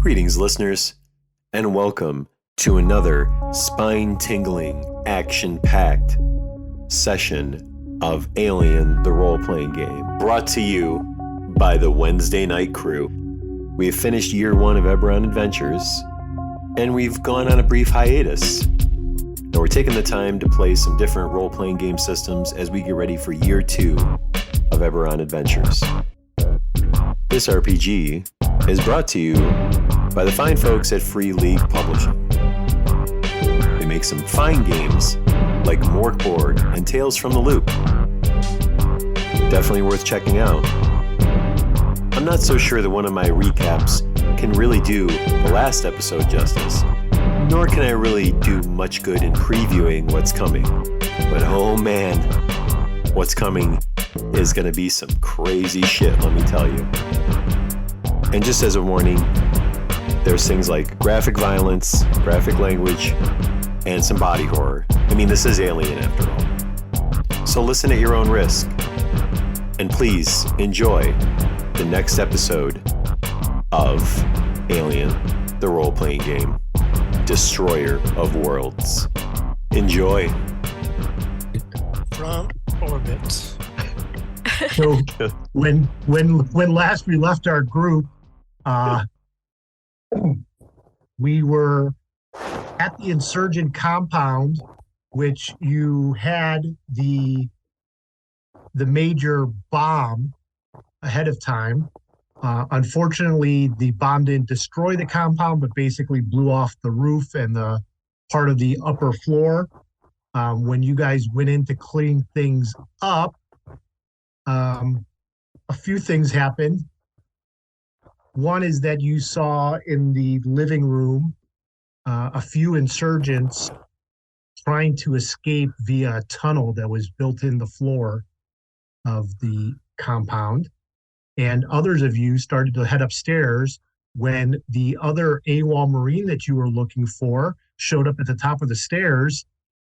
Greetings, listeners, and welcome to another spine-tingling, action-packed session of Alien, the role-playing game, brought to you by the Wednesday Night Crew. We have finished year one of Eberron Adventures, and we've gone on a brief hiatus. Now we're taking the time to play some different role-playing game systems as we get ready for year two of Eberron Adventures. This RPG is brought to you by the fine folks at Free League Publishing. They make some fine games like Morkboard and Tales from the Loop. Definitely worth checking out. I'm not so sure that one of my recaps can really do the last episode justice, nor can I really do much good in previewing what's coming. But oh man, what's coming is going to be some crazy shit, let me tell you. And just as a warning, there's things like graphic violence, graphic language, and some body horror. I mean, this is Alien after all. So listen at your own risk. And please enjoy the next episode of Alien, the role-playing game, Destroyer of Worlds. Enjoy. From orbit. So when last we left our group, we were at the insurgent compound, which you had the major bomb ahead of time. Unfortunately, the bomb didn't destroy the compound, but basically blew off the roof and the part of the upper floor. When you guys went in to clean things up, a few things happened. One is that you saw in the living room a few insurgents trying to escape via a tunnel that was built in the floor of the compound. And others of you started to head upstairs when the other AWOL Marine that you were looking for showed up at the top of the stairs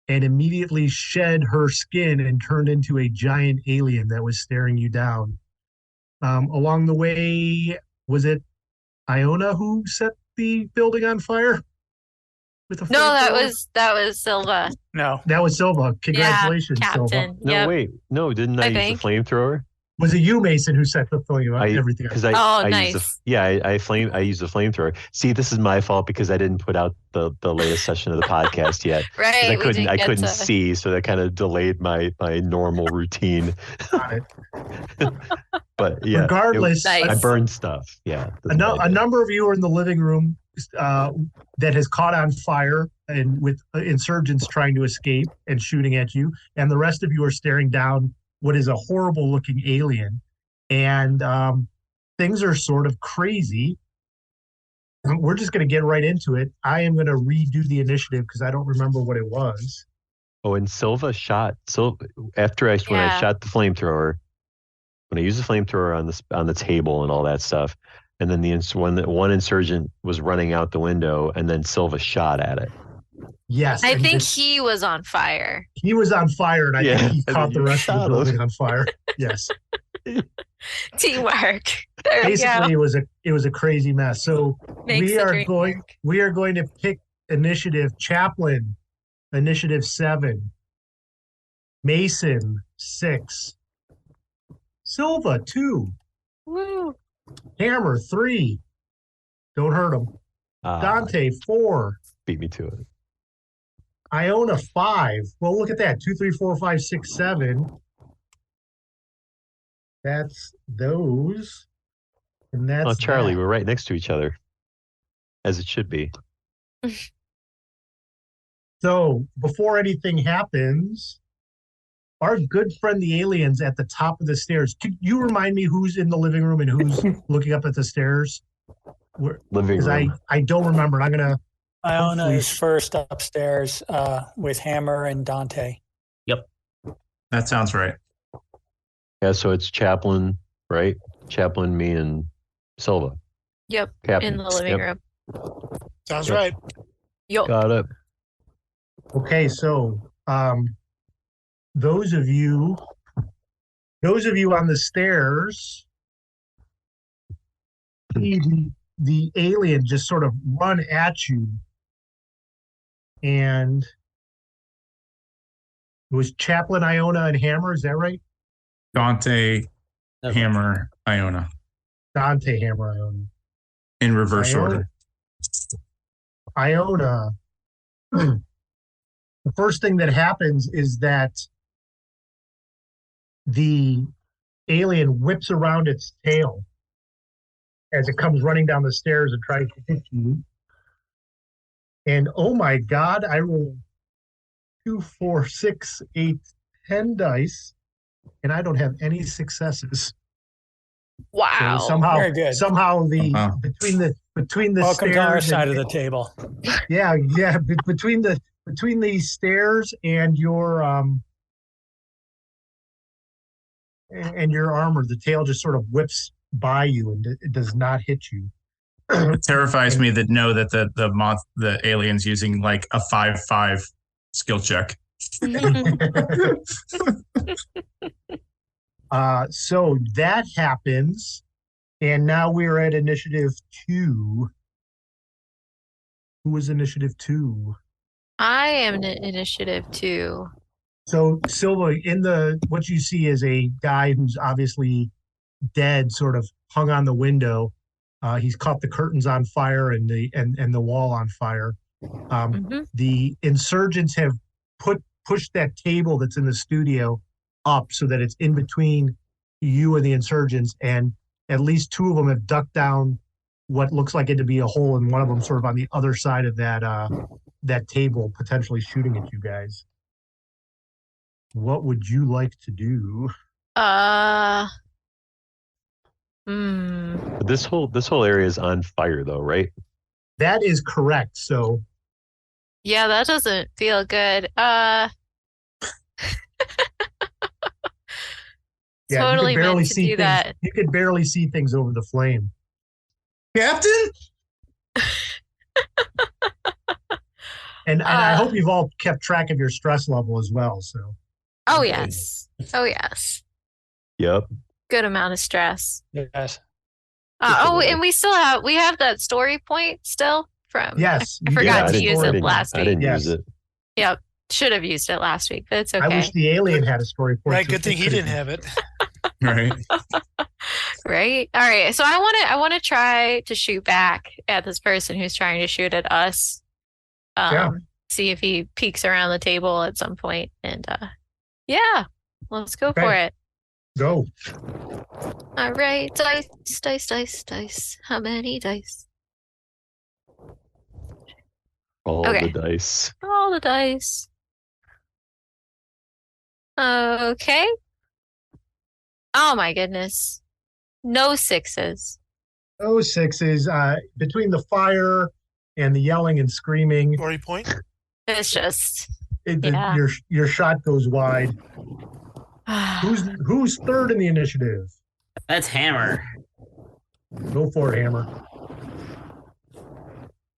and immediately shed her skin and turned into a giant alien that was staring you down. Along the way, was it Iona who set the building on fire? With a that was Silva. No. That was Silva. Congratulations, yeah, Silva. Captain. No, Yep. wait. No, didn't I use the flamethrower? Was it you, Mason, who set the flame on everything? Because nice. I used the flamethrower. See, this is my fault because I didn't put out the latest session of the podcast yet. Right. I couldn't see, so that kind of delayed my normal routine. Got it. But yeah, regardless, I burned stuff. Yeah. A number of you are in the living room that has caught on fire and with insurgents trying to escape and shooting at you, and the rest of you are staring down what is a horrible looking alien, and things are sort of crazy. We're just going to get right into it. I am going to redo the initiative because I don't remember what it was. Oh, and Silva shot. So after I shot the flamethrower, when I used the flamethrower on the table and all that stuff, and then one insurgent was running out the window, and then Silva shot at it. Yes. I think he was on fire. He was on fire, and I think he caught the rest of the building on fire. Yes. Teamwork. There Basically, it was a crazy mess. So we are going to pick initiative. Chaplain, initiative 7. Mason 6. Silva 2. Woo. Hammer 3. Don't hurt him. Dante 4. Beat me to it. Iona 5. Well, look at that. 2, 3, 4, 5, 6, 7. That's those. And that's Charlie, we're right next to each other. As it should be. So before anything happens, our good friend the alien's at the top of the stairs. Could you remind me who's in the living room and who's looking up at the stairs? Living room. I don't remember. And I'm going to Iona is first upstairs with Hammer and Dante. Yep. That sounds right. Yeah, so it's Chaplain, right? Chaplain, me, and Silva. Yep. Captain. In the living room. Sounds right. Yup. Got it. Okay, so those of you on the stairs see the alien just sort of run at you, and it was Chaplain, Iona, and Hammer. Is that right? Dante, Hammer, Iona. Dante, Hammer, Iona. In reverse order. Iona. The first thing that happens is that the alien whips around its tail as it comes running down the stairs and tries to hit you. And oh my God, I rolled 2, 4, 6, 8, 10 dice, and I don't have any successes. Wow. So somehow, Very good. somehow between the Welcome stairs to our side and, of the table. yeah, between the stairs and your armor, the tail just sort of whips by you and it does not hit you. It terrifies me that the alien's using like a 5/5 skill check. So that happens, and now we're at initiative 2. Who was initiative 2? I am in initiative 2. So Silva, what you see is a guy who's obviously dead, sort of hung on the window. He's caught the curtains on fire and the wall on fire. The insurgents have pushed that table that's in the studio up so that it's in between you and the insurgents, and at least 2 of them have ducked down what looks like it to be a hole, and one of them sort of on the other side of that table, potentially shooting at you guys. What would you like to do? This whole area is on fire, though, right? That is correct. So Yeah, that doesn't feel good. yeah, Totally you could barely meant to see do things. that. You could barely see things over the flame. Captain? And I hope you've all kept track of your stress level as well. So Oh yes. Oh yes. Yep. Good amount of stress. Yes. And we have that story point still from yes, I you forgot did. to use it last I week. didn't Yes. use it. Yep. Should have used it last week, but it's okay. I wish the alien had a story point. Right, so good thing he could've- didn't have it. Right. Right? All right. So I want to try to shoot back at this person who's trying to shoot at us. Yeah. See if he peeks around the table at some point, and yeah, let's go for it. Go. All right, dice. How many dice? All Okay. the dice. All the dice. Okay. Oh my goodness. No 6s. Oh, 6s. Between the fire and the yelling and screaming, Story point. It's just yeah. your shot goes wide. Who's third in the initiative? That's Hammer. Go for it, Hammer.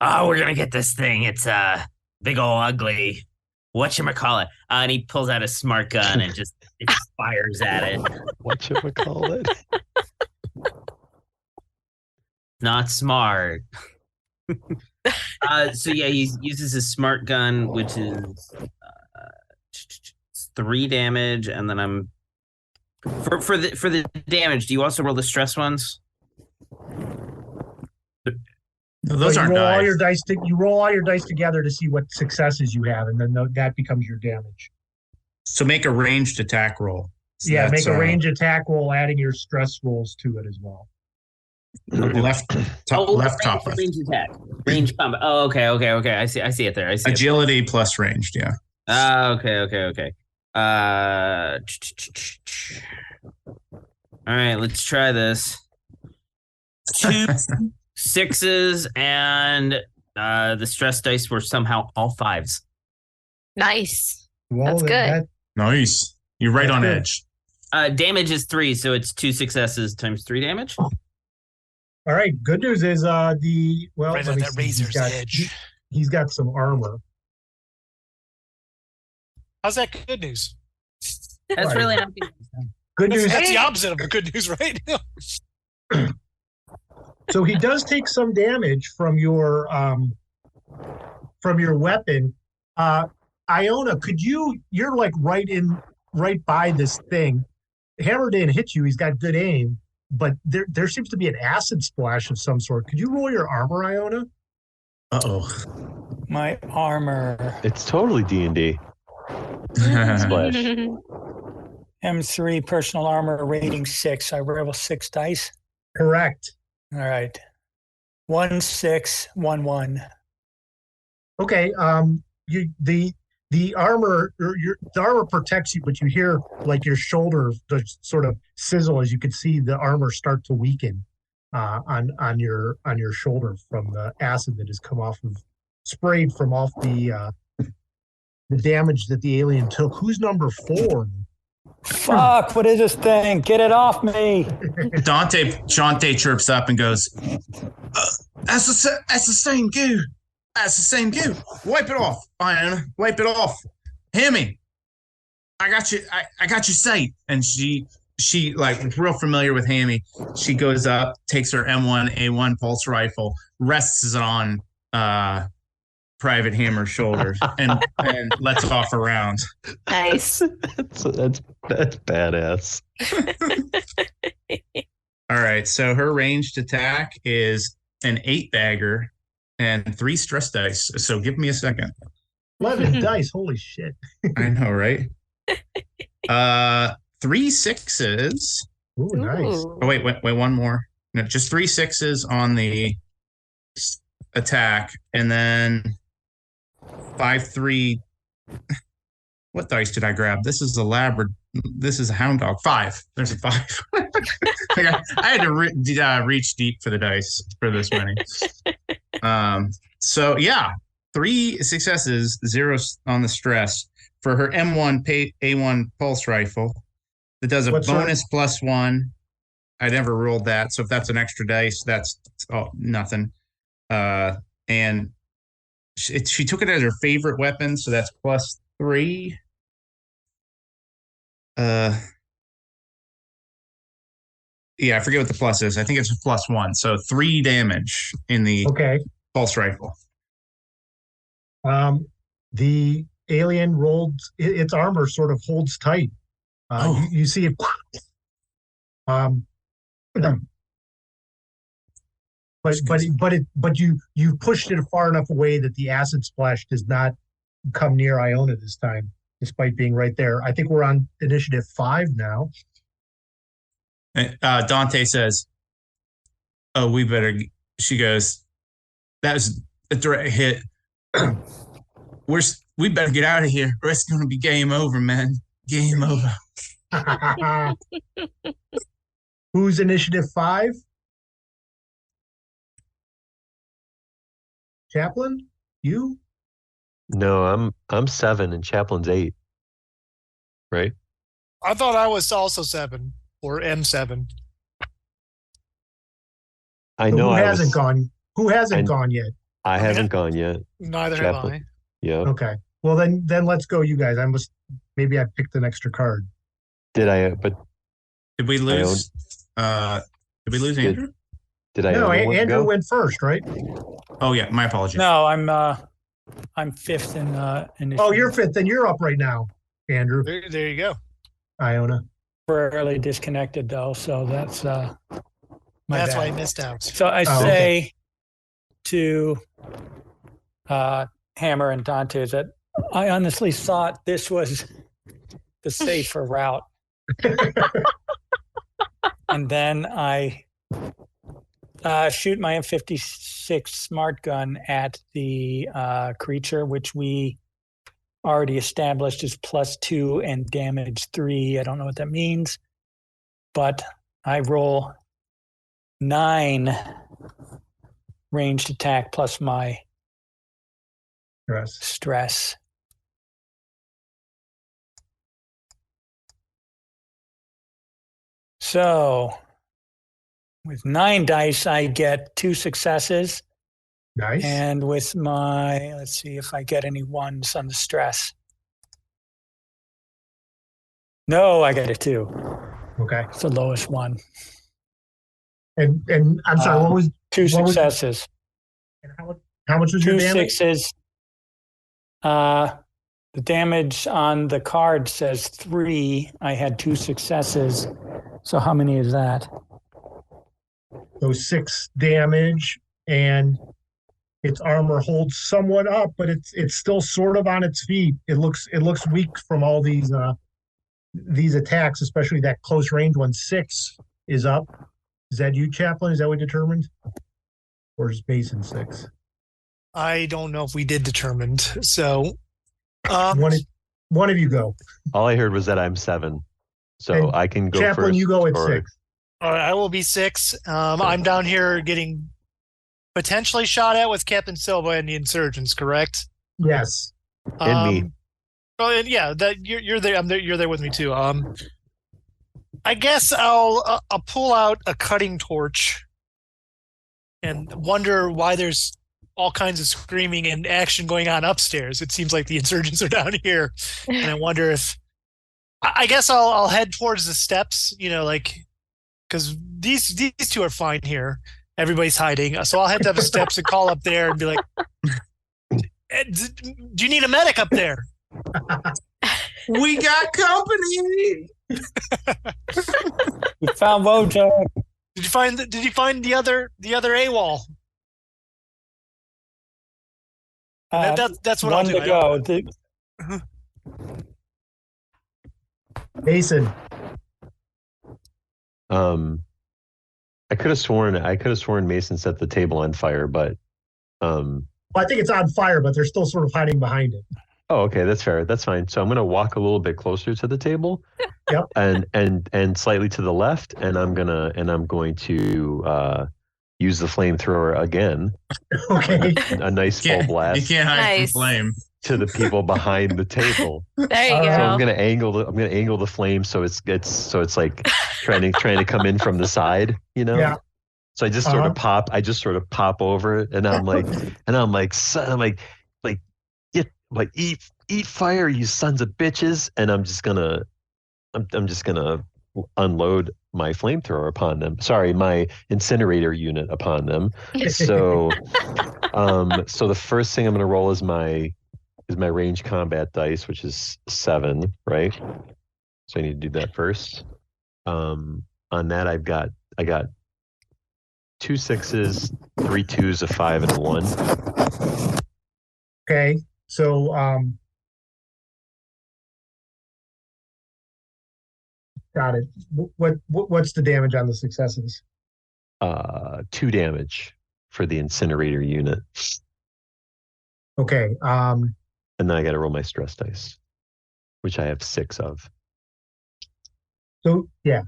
Oh, we're gonna get this thing. It's big ol' ugly. Whatchamacallit? And he pulls out a smart gun and just fires at it. Whatchamacallit? Not smart. So yeah, he uses his smart gun, which is 3 damage, and then I'm for the damage. Do you also roll the stress ones? No, those you aren't roll all dice. your dice. You roll all your dice together to see what successes you have, and then that becomes your damage. So make a ranged attack roll. So Yeah, that's, make a range attack roll, adding your stress rolls to it as well. left top left. Range attack. Range combat. Oh, okay. I see it there. I see it. Agility plus ranged, yeah. Okay. All right, let's try this. 2 6s, and the stress dice were somehow all 5s. Nice. Well, That's good. Nice. You're right That's on good. edge. Damage is 3, so it's 2 successes times 3 damage. All right. Good news is Right let on me that see. razor's edge. He's got some armor. How's that good news? That's Right. really not good. Good news. That's the opposite of the good news, right? So he does take some damage from your weapon. Iona, you're like right by this thing. Hammer didn't hit you. He's got good aim, but there seems to be an acid splash of some sort. Could you roll your armor, Iona? Uh-oh. My armor. It's totally D&D. Splash. M3 personal armor rating 6. I roll 6 dice. Correct. All right. 1, 6, 1, 1. Okay. The armor the armor protects you, but you hear like your shoulder just sort of sizzle as you can see the armor start to weaken on your shoulder from the acid that has come sprayed from off the damage that the alien took. Who's number 4? Fuck! What is this thing? Get it off me! Jante chirps up and goes, that's the same goo. That's the same goo. Wipe it off, Iona. Wipe it off. Hammy, I got you. I got you safe. And she like real familiar with Hammy. She goes up, takes her M1A1 pulse rifle, rests it on Private Hammer's shoulders, and lets off a round. Nice. That's badass. All right, so her ranged attack is an 8-dagger and 3 stress dice. So give me a second. 11 dice. Holy shit. I know, right? 3 6s. Ooh, nice. Ooh. Oh, wait, one more. No, just 3 6s on the attack, and then 5 3. What dice did I grab? This is a hound dog. 5. There's a 5. I had to reach deep for the dice for this many. So yeah, 3 successes, 0 on the stress for her M1A1 pulse rifle. That does a bonus +1. I never rolled that, so if that's an extra dice, that's nothing. And she took it as her favorite weapon, so that's +3. Yeah, I forget what the plus is. I think it's a +1. So 3 damage in the pulse rifle. The alien rolled its armor sort of holds tight. You see it. But you pushed it far enough away that the acid splash does not come near Iona this time, despite being right there. I think we're on initiative 5 now. Dante says, "Oh, we better." She goes, "That was a direct hit. We better get out of here, or it's going to be game over, man. Game over." Who's initiative 5? Chaplain? You? No, I'm 7 and Chaplin's 8. Right? I thought I was also 7 or M7. I know who hasn't gone? Who hasn't gone yet? I haven't gone yet. Neither Chaplain. have I. Yeah. Okay. Well, then let's go, you guys. Maybe I picked an extra card. Did I? But did we lose? Did we lose Andrew? Did I? No, Andrew went first, right? Oh yeah, my apologies. No, I'm 5th in initiative. Oh, you're 5th, then you're up right now, Andrew. There you go. Iona. Temporarily disconnected though, so that's my That's bad. why I missed out. So I say to Hammer and Dante that I honestly thought this was the safer route. And then I shoot my M56 smart gun at the creature, which we already established is +2 and damage 3. I don't know what that means, but I roll 9 ranged attack plus my stress. So with 9 dice, I get 2 successes. Nice. And with my, let's see if I get any 1s on the stress. No, I got a 2. Okay. It's the lowest one. And I'm sorry, what was two what was- successes? and how much was your Two damage? sixes. The damage on the card says 3. I had 2 successes. So how many is that? So 6 damage, and its armor holds somewhat up, but it's still sort of on its feet. It looks weak from all these attacks, especially that close range one. 6 is up. Is that you, Chaplain? Is that what we determined? Or is Mason 6? I don't know if we did determined. So, One of you go. All I heard was that I'm 7, so And I can go Chaplain, first. you go at or- 6. all right, I will be 6. I'm down here getting potentially shot at with Captain Silva and the insurgents, correct? Yes. And me. Oh, and yeah, that you're there. I'm there. You're there with me too. I guess I'll pull out a cutting torch and wonder why there's all kinds of screaming and action going on upstairs. It seems like the insurgents are down here, and I wonder if I guess I'll head towards the steps. You know, like because these two are fine here. Everybody's hiding, so I'll head up the steps and call up there and be like, "Do you need a medic up there?" We got company. We found Wojak. Did you find the other AWOL? That's what I'll One do. to go. Mason. I could have sworn Mason set the table on fire, but Well, I think it's on fire, but they're still sort of hiding behind it. oh, okay, that's fair. That's fine. So I'm gonna walk a little bit closer to the table. Yep. And slightly to the left, and I'm going to use the flamethrower again. Okay. A nice full You blast can't hide Nice. from flame. to the people behind the table. There you All right. So I'm go. gonna angle the flame so it's like trying to come in from the side, you know? Yeah. So I just sort of pop over it, and I'm like eat fire, you sons of bitches, and I'm just gonna unload my flamethrower upon them. Sorry, my incinerator unit upon them. So so the first thing I'm gonna roll is my range combat dice, which is 7, right? So I need to do that first. On that I got 2 6s, 3 2s, a 5, and a 1. Okay. So got it. What's the damage on the successes? 2 damage for the incinerator unit. Okay. And then I got to roll my stress dice, which I have 6 of. So yeah.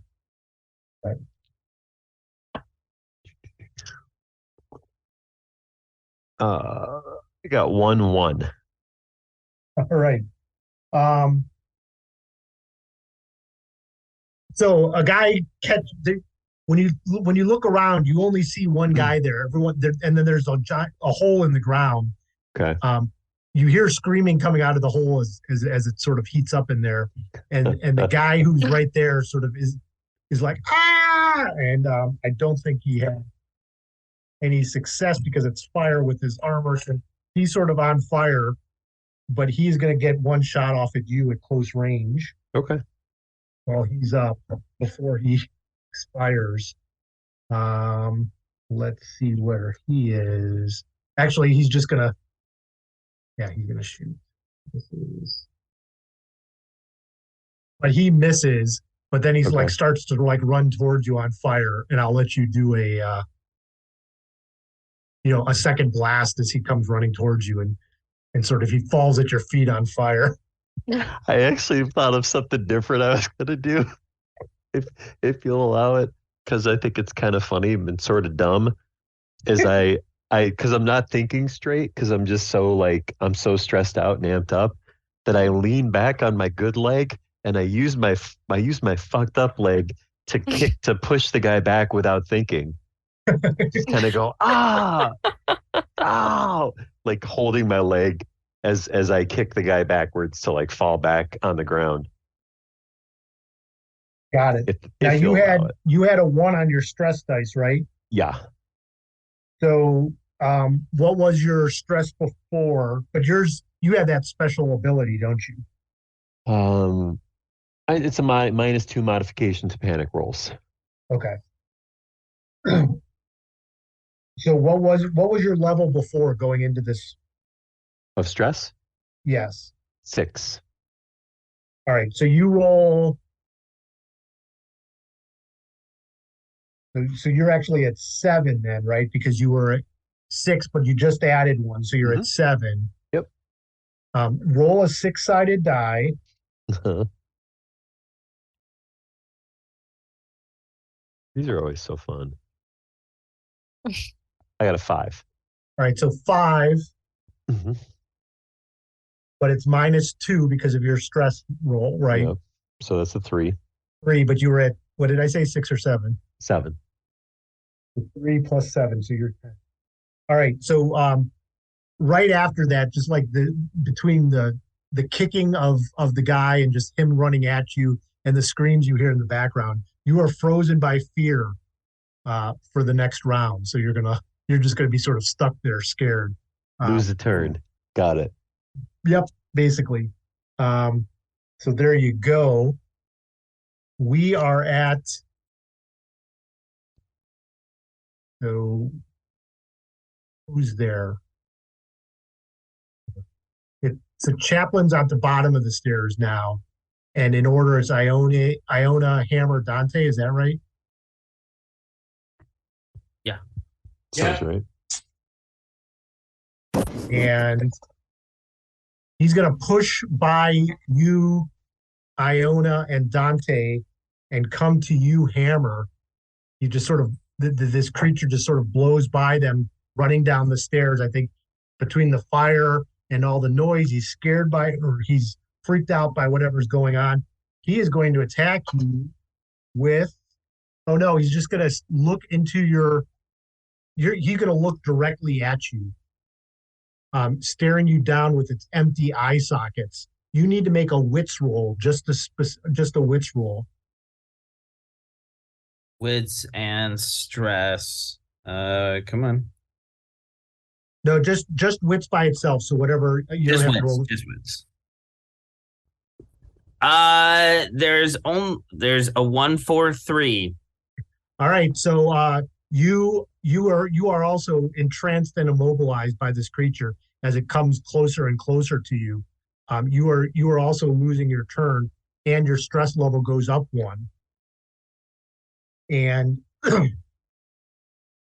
Right. I got 1 1. All right. So a guy when you look around, you only see one guy there. Everyone there, and then there's a hole in the ground. Okay. You hear screaming coming out of the hole as it sort of heats up in there, and the guy who's right there sort of is like ah, and I don't think he had any success because it's fire with his armor. So he's sort of on fire, but he's going to get one shot off at you at close range. Okay. While he's up before he expires. Let's see where he is. Actually, he's just gonna. Yeah, he's gonna shoot. But he misses. But then he's Okay. starts to run towards you on fire, and I'll let you do a second blast as he comes running towards you, and sort of he falls at your feet on fire. I actually thought of something different I was gonna do, if you'll allow it, because I think it's kind of funny and sort of dumb. Is because I'm not thinking straight, because I'm just I'm so stressed out and amped up that I lean back on my good leg and I use my fucked up leg to push the guy back without thinking. Just kind of go ow, like holding my leg as I kick the guy backwards to fall back on the ground. Got it. Now If you'll allow it. you had a 1 on your stress dice, right? Yeah. So what was your stress before? But you have that special ability, don't you? It's a -2 modification to panic rolls. Okay. So what was your level before going into this? Of stress? Yes. 6. All right. So you roll. So you're actually at 7 then, right? Because you were at 6, but you just added 1, so you're at 7. Yep. Roll a 6-sided die. These are always so fun. I got a 5. All right, so 5, Mhm. but it's -2 because of your stress roll, right? Yep. So that's a 3. 3, but you were at, what did I say, 6 or 7? 7. 3 plus 7, so you're 10. All right, so right after that, just like between the kicking of the guy and just him running at you and the screams you hear in the background, you are frozen by fear for the next round. So you're just gonna be sort of stuck there, scared. Lose a turn. Got it. Yep, basically. So there you go. We are at. So who's there? So Chaplin's at the bottom of the stairs now, and in order is Iona, Hammer, Dante. Is that right? Sounds right. And he's gonna push by you, Iona, and Dante, and come to you, Hammer. You just sort of this creature just sort of blows by them, running down the stairs. I think between the fire and all the noise, he's scared by it, or he's freaked out by whatever's going on. He is going to attack you with. Oh no, he's just going to look into he's going to look directly at you, staring you down with its empty eye sockets. You need to make a wits roll, just a wits roll. Wits and stress. Come on. No, just wits by itself. So whatever you Just don't have to wits. roll. Just wits. There's a 1, 4, 3. All right, so you are also entranced and immobilized by this creature as it comes closer and closer to you. You are also losing your turn, and your stress level goes up 1. And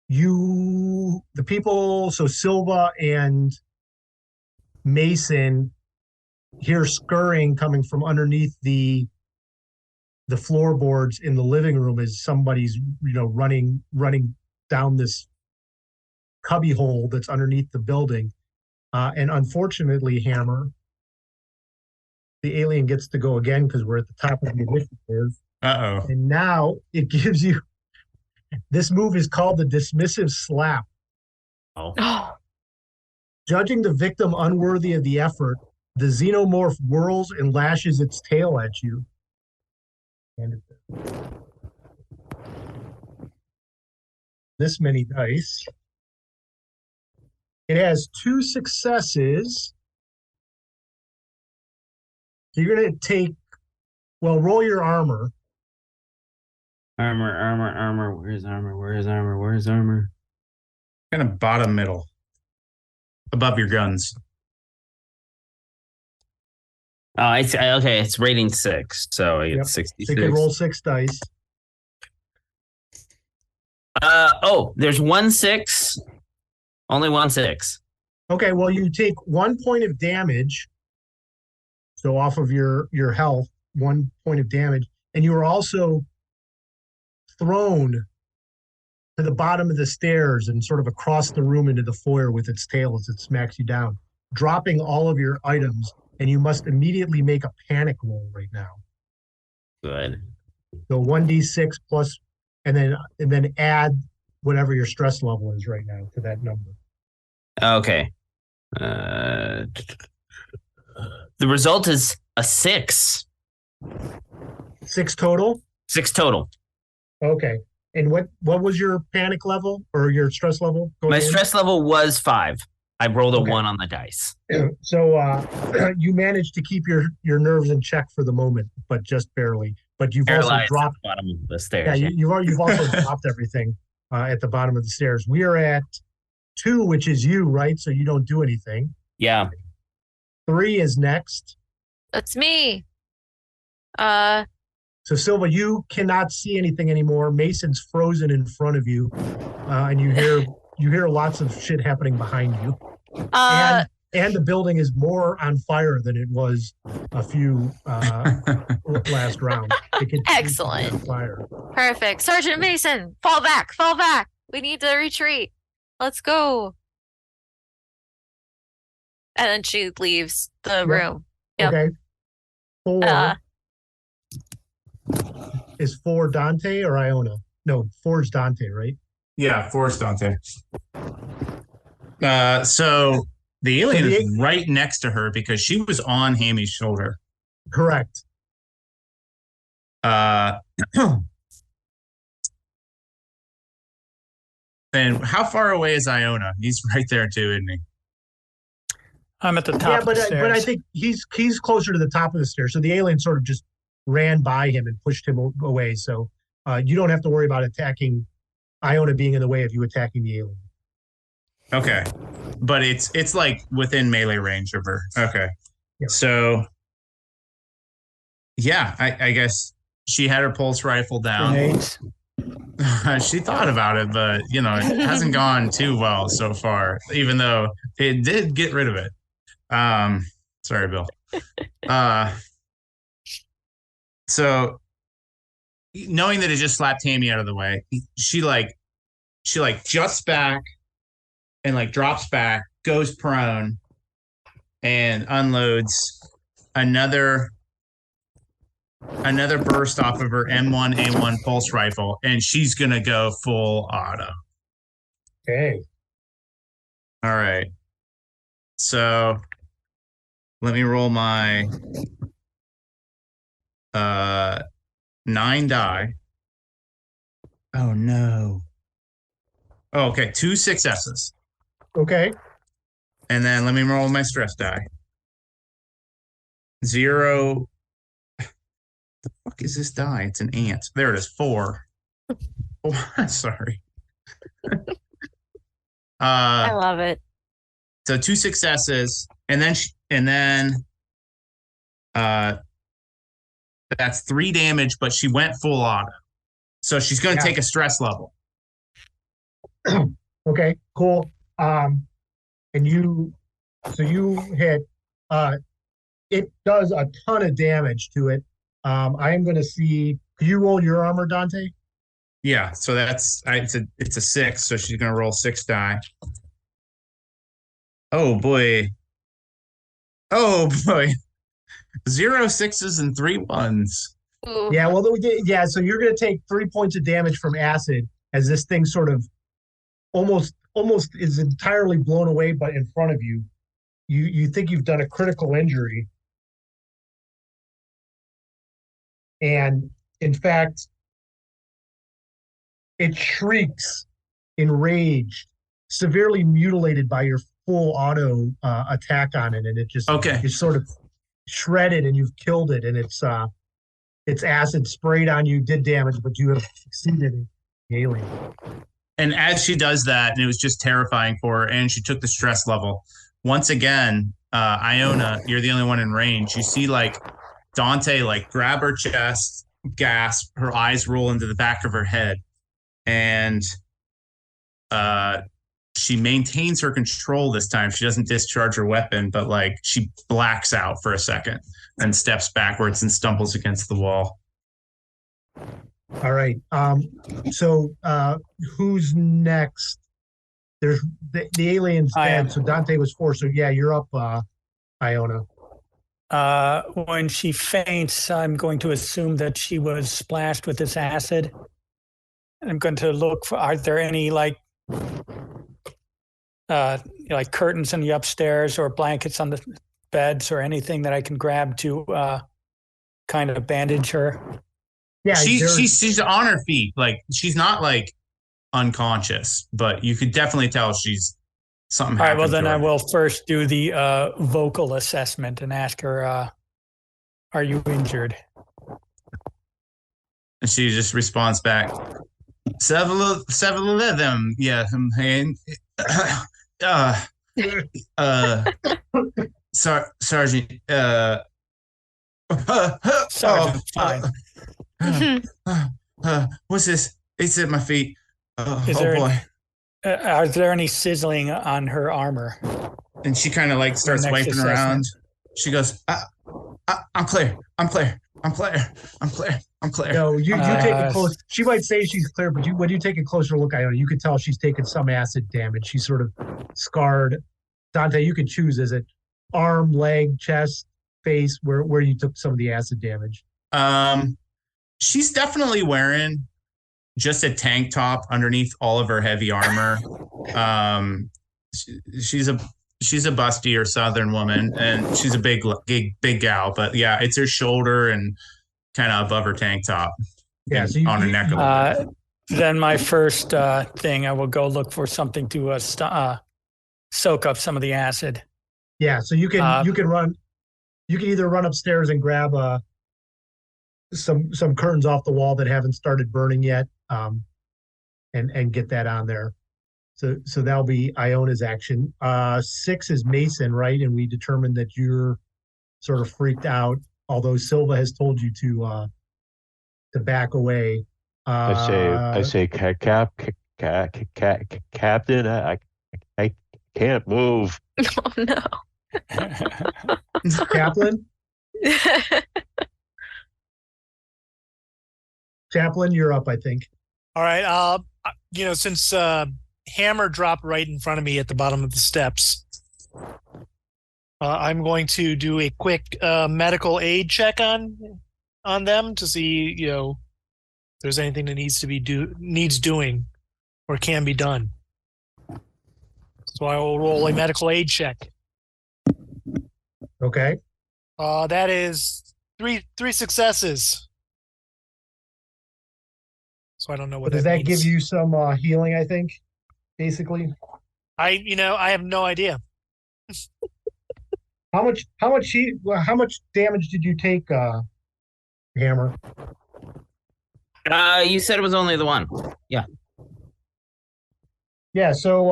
the people, so Silva and Mason, hear scurrying coming from underneath the floorboards in the living room as somebody's running down this cubby hole that's underneath the building. And unfortunately, Hammer, the alien gets to go again because we're at the top of the initiative. Uh-oh. And now it gives you, this move is called the dismissive slap. Oh, Judging the victim unworthy of the effort, the xenomorph whirls and lashes its tail at you. And this many dice. It has 2 successes. So you're going to take, roll your armor. Armor. Where's armor? Kind of bottom middle. Above your guns. Oh, okay. It's rating 6, so I get 66. So you can roll 6 dice. There's 1 6. Only 1 6. Okay, well, you take 1 point of damage. So off of your health, 1 point of damage, and you are also thrown to the bottom of the stairs and sort of across the room into the foyer with its tail as it smacks you down, dropping all of your items, and you must immediately make a panic roll right now. Good. So 1d6 plus, and then add whatever your stress level is right now to that number. Okay. The result is a 6. 6 total? 6 total. Okay. And what was your panic level or your stress level? My stress level was 5. I rolled a Okay. 1 on the dice. So you managed to keep your nerves in check for the moment, but just barely. But you've also Paralyzed at dropped. the bottom of the stairs. Yeah, you've also dropped everything at the bottom of the stairs. We are at 2, which is you, right? So you don't do anything. Yeah. 3 is next. That's me. So Silva, you cannot see anything anymore. Mason's frozen in front of you, and you hear lots of shit happening behind you. And the building is more on fire than it was a few last round. Excellent. On fire. Perfect. Sergeant Mason, fall back, fall back. We need to retreat. Let's go. And then she leaves the room. Yep. Okay. 4 is 4 Dante or Iona? No, 4 is Dante, right? Yeah, Forrest Dante. So the alien is right next to her because she was on Hammy's shoulder. Correct. And how far away is Iona? He's right there too, isn't he? I'm at the top of the stairs. But I think he's closer to the top of the stairs. So the alien sort of just ran by him and pushed him away. So you don't have to worry about attacking Iona being in the way of you attacking the alien. Okay. But it's like within melee range of her. Okay. Yeah. So yeah, I guess she had her pulse rifle down. Grenades. She thought about it, but it hasn't gone too well so far, even though it did get rid of it. Sorry, Bill. So knowing that it just slapped Tammy out of the way, she juts back and drops back, goes prone, and unloads another burst off of her M1A1 pulse rifle, and she's gonna go full auto. Okay. All right. So let me roll my 9 die. Oh no. Oh, okay, 2 successes. Okay. And then let me roll my stress die. 0. The fuck is this die? It's an ant. There it is. 4. Oh, sorry. I love it. So 2 successes, and then that's 3 damage, but she went full auto, so she's going to take a stress level. Okay. Cool. And you hit. It does a ton of damage to it. I am going to see. Can you roll your armor, Dante? Yeah. So it's a 6. So she's going to roll 6 die. Oh boy. 0 6s and 3 1s. Ooh. Yeah. Well, yeah. So you're going to take 3 points of damage from acid as this thing sort of almost is entirely blown away, but in front of you. You think you've done a critical injury. And in fact, it shrieks, enraged, severely mutilated by your full auto attack on it, and it just is sort of shredded, and you've killed it, and it's acid sprayed on you, did damage, but you have succeeded in the alien. And as she does that, and it was just terrifying for her, and she took the stress level. Once again, Iona, you're the only one in range. You see Dante grab her chest, gasp, her eyes roll into the back of her head, and she maintains her control this time. She doesn't discharge her weapon, but she blacks out for a second and steps backwards and stumbles against the wall. All right. So who's next? There's the alien's dead, so Dante was 4. So yeah, you're up, Iona. When she faints, I'm going to assume that she was splashed with this acid. I'm going to look for, are there any curtains in the upstairs or blankets on the beds or anything that I can grab to kind of bandage her? Yeah, she's on her feet. Like she's not like unconscious, but you could definitely tell she's something. All right. Well, happened then to I her. will first do the vocal assessment and ask her, "Are you injured?" And she just responds back, several of them, yeah. And Sergeant, Sergeant, fine. What's this? It's at my feet. Oh there boy. Are there any sizzling on her armor? And she kind of like starts next wiping assessment. around. She goes, I'm clear. I'm clear. I'm clear. I'm clear. I'm clear. No, you take a close. She might say she's clear, but when you take a closer look, Iona, you can tell she's taken some acid damage. She's sort of scarred. Dante, you can choose: is it arm, leg, chest, face, where you took some of the acid damage? She's definitely wearing just a tank top underneath all of her heavy armor. She's a busty or southern woman, and she's a big gal. But yeah, it's her shoulder and kind of above her tank top. Yeah, so on her neck a little bit. Then my first thing, I will go look for something to soak up some of the acid. Yeah, so you can run. You can either run upstairs and grab some curtains off the wall that haven't started burning yet, and get that on there. So that'll be Iona's action. 6 is Mason, right? And we determined that you're sort of freaked out, although Silva has told you to back away. I say, Captain, I can't move. Oh no. Chaplain, you're up, I think. All right. Since Hammer dropped right in front of me at the bottom of the steps, I'm going to do a quick medical aid check on them to see, if there's anything that needs doing or can be done. So I will roll a medical aid check. Okay. That is three successes. So I don't know what Does that that means. give you some healing, I think, basically? I have no idea. How much damage did you take, Hammer? You said it was only the one. Yeah. Yeah, so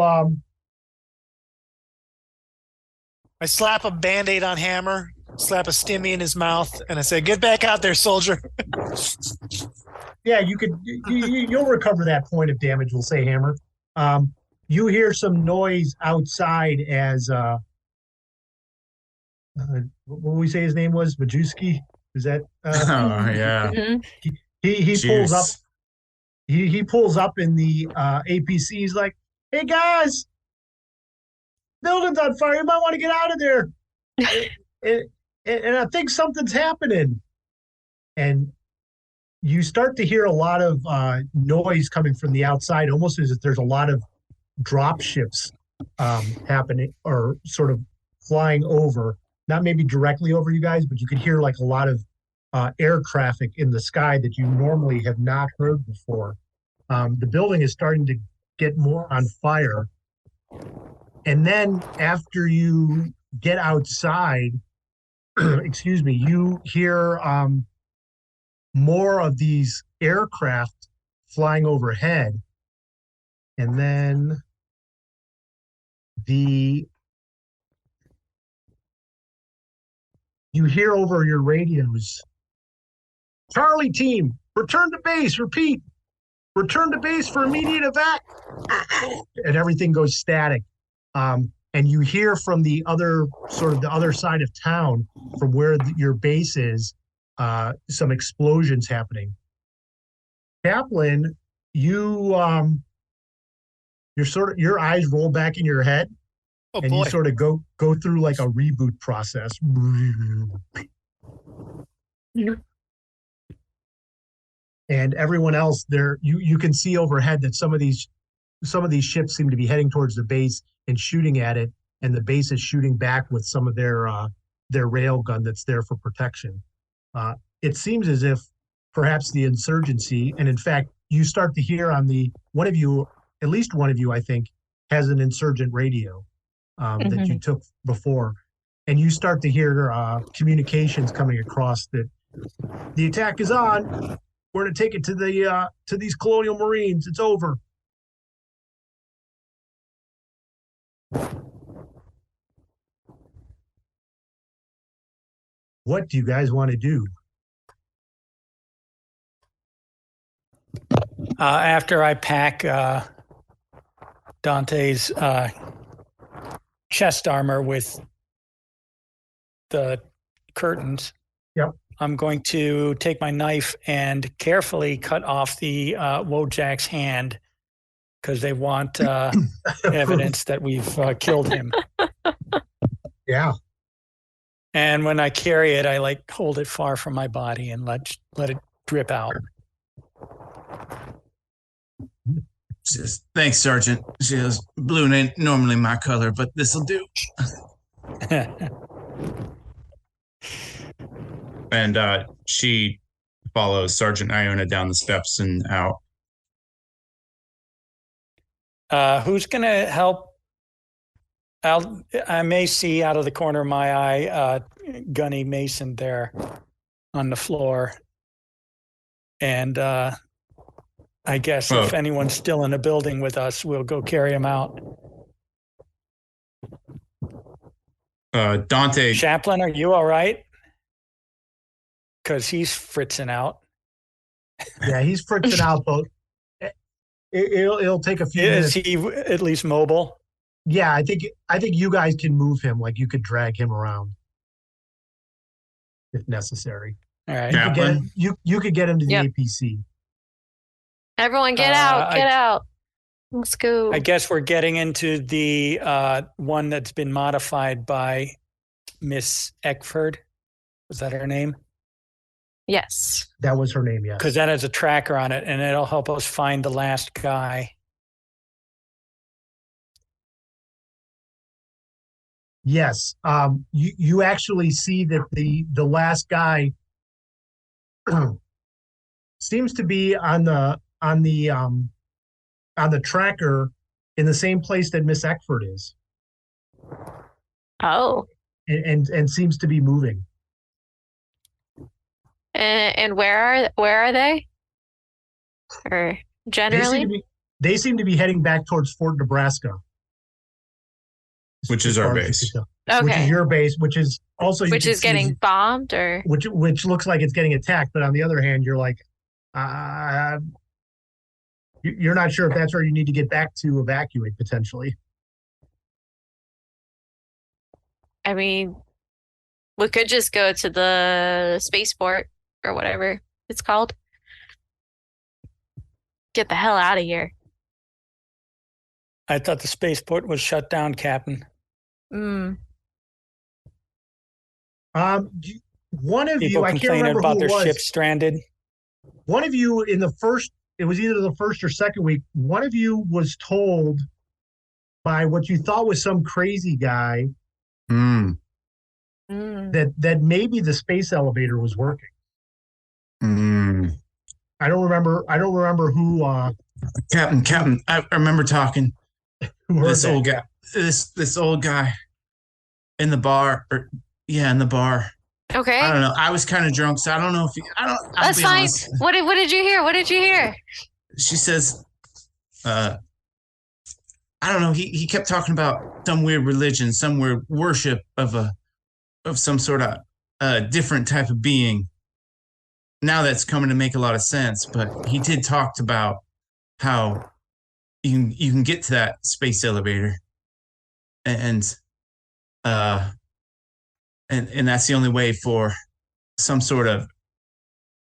I slap a Band-Aid on Hammer, slap a stimmy in his mouth, and I say, "Get back out there, soldier." yeah, you'll recover that point of damage, we'll say, Hammer. You hear some noise outside as what will we say his name was? Majewski? Is that Oh yeah. he pulls up. He pulls up in the APC. He's like, "Hey guys, building's on fire. You might want to get out of there." and I think something's happening. And you start to hear a lot of noise coming from the outside, almost as if there's a lot of drop ships happening or sort of flying over. Not maybe directly over you guys, but you could hear like a lot of air traffic in the sky that you normally have not heard before. The building is starting to get more on fire. And then after you get outside, excuse me, you hear more of these aircraft flying overhead. And then you hear over your radios, "Charlie team, return to base, repeat, return to base for immediate evac." And everything goes static. And you hear from the other side of town, from where your base is, some explosions happening. Kaplan, your eyes roll back in your head, Oh and boy. you sort of go through like a reboot process. And everyone else there, you can see overhead that some of these ships seem to be heading towards the base and shooting at it, and the base is shooting back with some of their rail gun that's there for protection. It seems as if perhaps the insurgency. And in fact, you start to hear on the one of you, at least one of you, I think, has an insurgent radio that you took before, and you start to hear communications coming across that the attack is on. We're going to take it to these colonial marines. It's over. What do you guys want to do? After I pack Dante's chest armor with the curtains, Yep. I'm going to take my knife and carefully cut off the Wojak's hand because they want evidence that we've killed him. Yeah. And when I carry it, I hold it far from my body and let it drip out. She says, "Thanks, Sergeant." She goes, "Blue ain't normally my color, but this'll do." And she follows Sergeant Iona down the steps and out. Who's going to help? I may see out of the corner of my eye Gunny Mason there on the floor. And I guess if anyone's still in the building with us, we'll go carry him out. Dante. Chaplain, are you all right? Because he's fritzing out. Yeah, he's fritzing out, but it'll take a few minutes. Is he at least mobile? Yeah, I think you guys can move him. Like you could drag him around if necessary. All right. You could get him to the Yep. APC. Everyone get out. Get out. Let's go. I guess we're getting into the one that's been modified by Miss Eckford. Was that her name? Yes. That was her name, yes. Because that has a tracker on it, and it'll help us find the last guy. Yes. You actually see that the last guy seems to be on the tracker in the same place that Miss Eckford is. Oh. And seems to be moving. And where are they? Or generally? They seem to be heading back towards Fort Nebraska. Which is our base. Okay. Which is your base, which is also which is getting bombed, or which looks like it's getting attacked, but on the other hand, you're like, you're not sure if that's where you need to get back to evacuate potentially. I mean, we could just go to the spaceport or whatever it's called. Get the hell out of here. I thought the spaceport was shut down, Captain. One of People you, I can't complaining remember about who their it was. ship stranded. One of you in the first, it was either the first or second week, one of you was told by what you thought was some crazy guy that maybe the space elevator was working. I don't remember who Captain, I remember talking. who heard This that. old guy. This old guy in the bar. In the bar. Okay. I don't know. I was kind of drunk, so I don't know if I'll That's be fine. honest. What did you hear? What did you hear? She says, I don't know. He kept talking about some weird religion, some weird worship of some sort of different type of being. Now that's coming to make a lot of sense, but he did talk about how you can get to that space elevator, and that's the only way for some sort of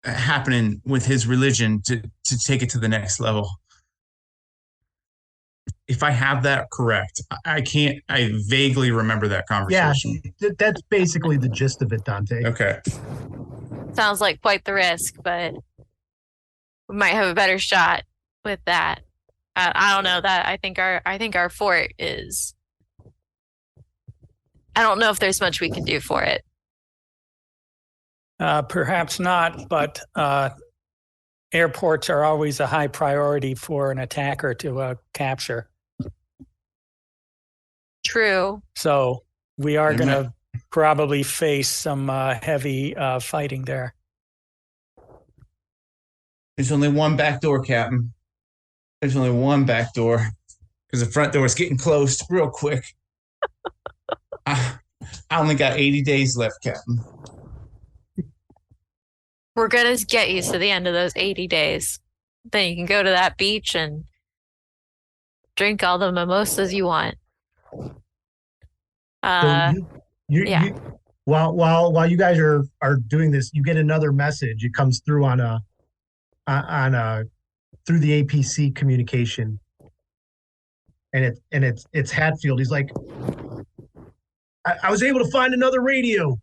happening with his religion to take it to the next level. If I have that correct, I vaguely remember that conversation. Yeah, that's basically the gist of it, Dante. Okay. Sounds like quite the risk, but we might have a better shot with that. I don't know that. I think our fort is. I don't know if there's much we can do for it. Perhaps not, but airports are always a high priority for an attacker to capture. True. So we are They going might- to probably face some heavy fighting there. There's only one back door, Captain. There's only one back door because the front door is getting closed real quick. I only got 80 days left, Captain. We're gonna get you to the end of those 80 days. Then you can go to that beach and drink all the mimosas you want. So yeah. while you guys are doing this, you get another message. It comes through through the APC communication, and it's Hatfield. He's like, I was able to find another radio.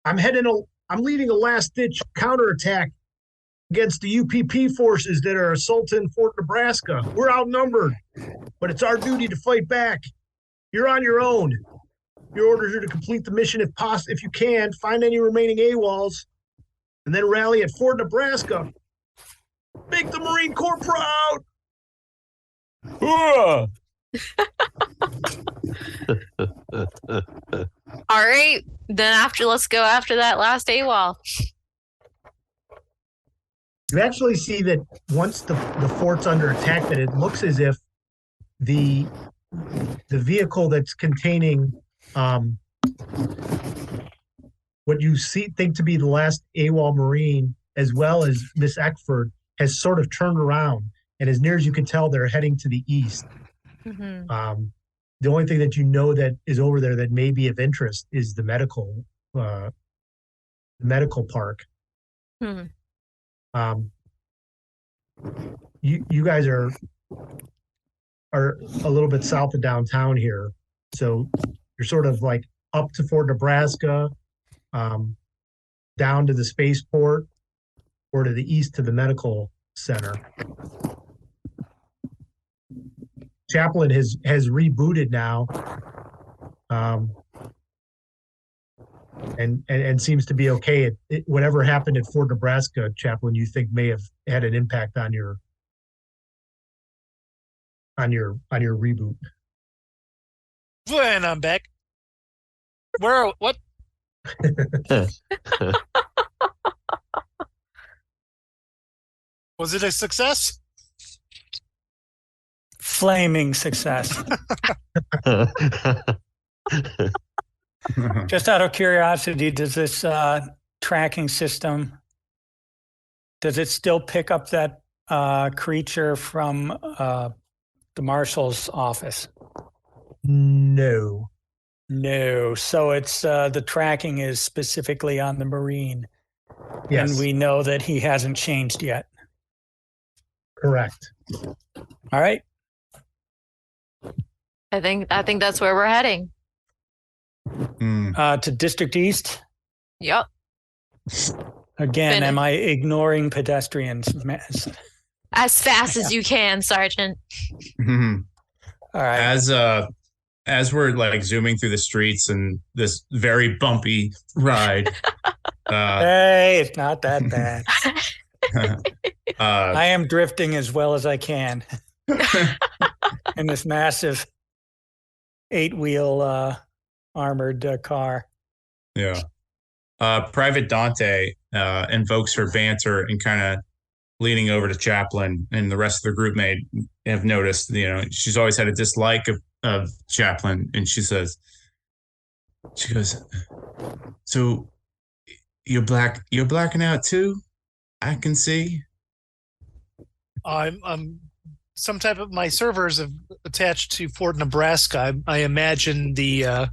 I'm leading a last-ditch counterattack against the UPP forces that are assaulting Fort Nebraska. We're outnumbered, but it's our duty to fight back. You're on your own. Your orders are to complete the mission if you can, find any remaining AWOLs, and then rally at Fort Nebraska. Make the Marine Corps proud! Hoorah! All right. Then let's go after that last AWOL. You actually see that once the fort's under attack, that it looks as if the vehicle that's containing what you think to be the last AWOL Marine, as well as Miss Eckford, has sort of turned around, and as near as you can tell, they're heading to the east. Mm-hmm. The only thing that you know that is over there that may be of interest is the medical park. You guys are a little bit south of downtown here, so you're sort of like up to Fort Nebraska, down to the spaceport, or to the east to the medical center. Chaplain has rebooted now, and seems to be okay. Whatever happened at Fort Nebraska, Chaplain, you think may have had an impact on your reboot. And I'm back. What? Was it a success? Flaming success. Just out of curiosity, does this tracking system, does it still pick up that creature from the marshal's office? No. So it's the tracking is specifically on the Marine. Yes. And we know that he hasn't changed yet. Correct. All right. I think that's where we're heading. To District East. Yep. Again, am I ignoring pedestrians? As fast as you can, Sergeant. All right. As we're like zooming through the streets and this very bumpy ride. Hey, it's not that bad. I I am drifting as well as I can in this massive 8-wheel armored car. Yeah. Private Dante invokes her banter and kind of leaning over to Chaplain, and the rest of the group may have noticed, she's always had a dislike of Chaplain, and she goes, so you're blacking out too? I can see. I'm some type of my servers have attached to Fort Nebraska. I imagine the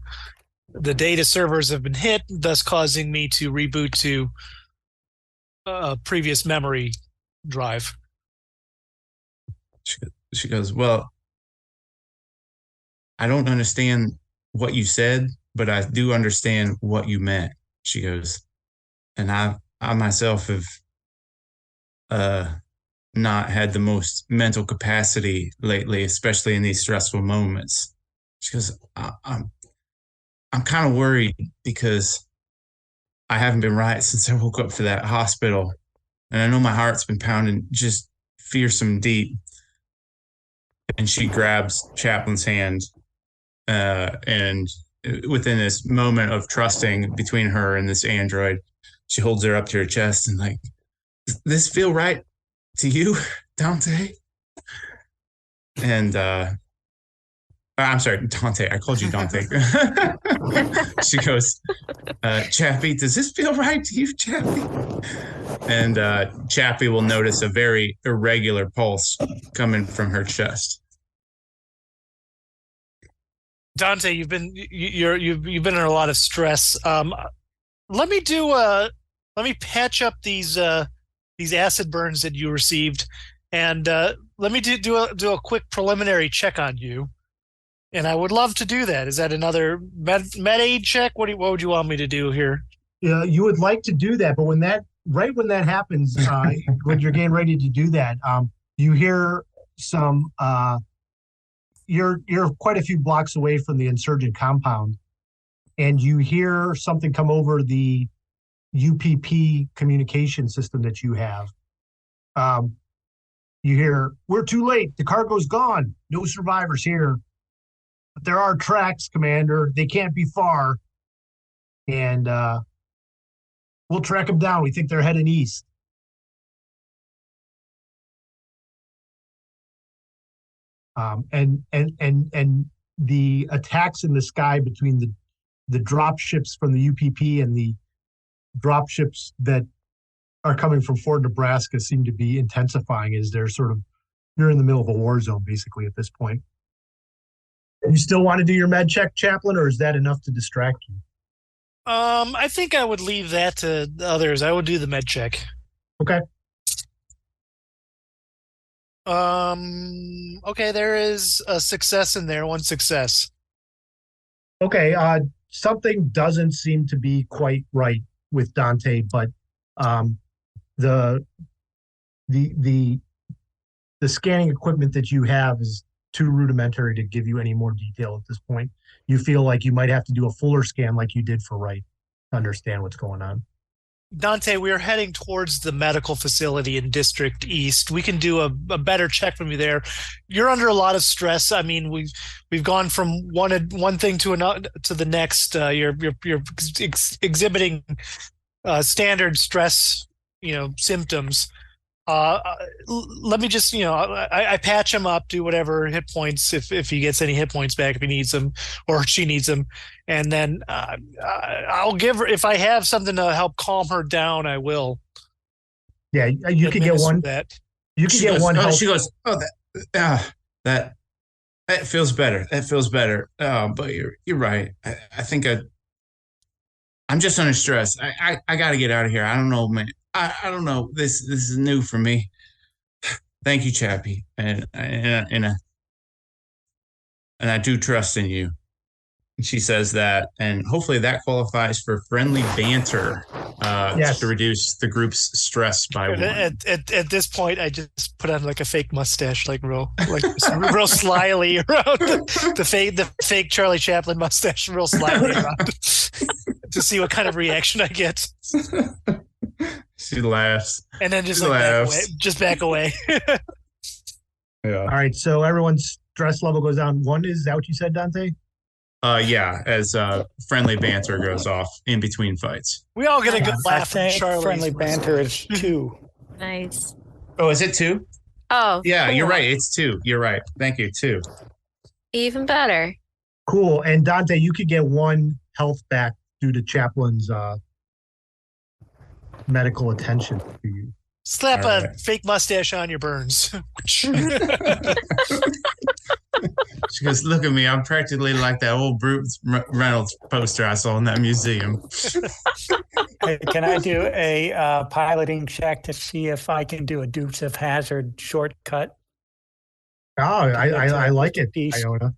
data servers have been hit, thus causing me to reboot to a previous memory drive. She goes, well, I don't understand what you said, but I do understand what you meant. She goes, and I myself have not had the most mental capacity lately, especially in these stressful moments. She goes, I'm kind of worried because I haven't been right since I woke up for that hospital And I know my heart's been pounding just fearsome deep. And she grabs Chaplain's hand, and within this moment of trusting between her and this android, she holds her up to her chest and like, does this feel right to you, Dante? And I'm sorry, Dante. I called you Dante. She goes, Chappie, does this feel right to you, Chappie? And Chappie will notice a very irregular pulse coming from her chest. Dante, you've been in a lot of stress. Let me patch up these acid burns that you received, and let me do a quick preliminary check on you. And I would love to do that. Is that another med aid check? What would you want me to do here? Yeah, you would like to do that, but when that happens, when you're getting ready to do that, you hear some. You're quite a few blocks away from the insurgent compound, and you hear something come over the UPP communication system that you have. You hear, "We're too late. The cargo's gone. No survivors here. But there are tracks, Commander. They can't be far. And we'll track them down. We think they're heading east." And the attacks in the sky between the drop ships from the UPP and the drop ships that are coming from Fort Nebraska seem to be intensifying as you're in the middle of a war zone basically at this point. You still want to do your med check, Chaplain, or is that enough to distract you? I think I would leave that to the others. I would do the med check. Okay. Okay, there is a success in there, one success. Okay, something doesn't seem to be quite right with Dante, but the scanning equipment that you have is too rudimentary to give you any more detail at this point. You feel like you might have to do a fuller scan like you did for Wright to understand what's going on. Dante, we are heading towards the medical facility in District East. We can do a better check from you there. You're under a lot of stress. I mean, we've gone from one thing to another to the next. You're exhibiting standard stress, symptoms. Let me just, I patch him up, do whatever hit points if he gets any hit points back, if he needs them or she needs them, and then I'll give her, if I have something to help calm her down, I will. Yeah, you can get one. That you can get one. She goes, that feels better. That feels better. But you're right. I think I'm just under stress. I got to get out of here. I don't know, man. I don't know. This is new for me. Thank you, Chappie, and I do trust in you. She says that, and hopefully that qualifies for friendly banter Yes. to reduce the group's stress by one. at this point, I just put on like a fake mustache, real slyly around the fake Charlie Chaplin mustache, real slyly around to see what kind of reaction I get. She laughs. And then just back away. Yeah. All right, so everyone's stress level goes down. One, is that what you said, Dante? Yeah, as friendly banter goes off in between fights. We all get a good I laugh from think Charlie's friendly banter is 2. Nice. Oh, is it 2? Oh, Yeah, cool. you're right. It's 2. You're right. Thank you, 2. Even better. Cool. And Dante, you could get 1 health back due to Chaplin's medical attention to you. Slap All a right. fake mustache on your burns. She goes, look at me. I'm practically like that old Bruce Reynolds poster I saw in that museum. Hey, can I do a piloting check to see if I can do a Dukes of Hazzard shortcut? Oh, I like it, Piece. Iona.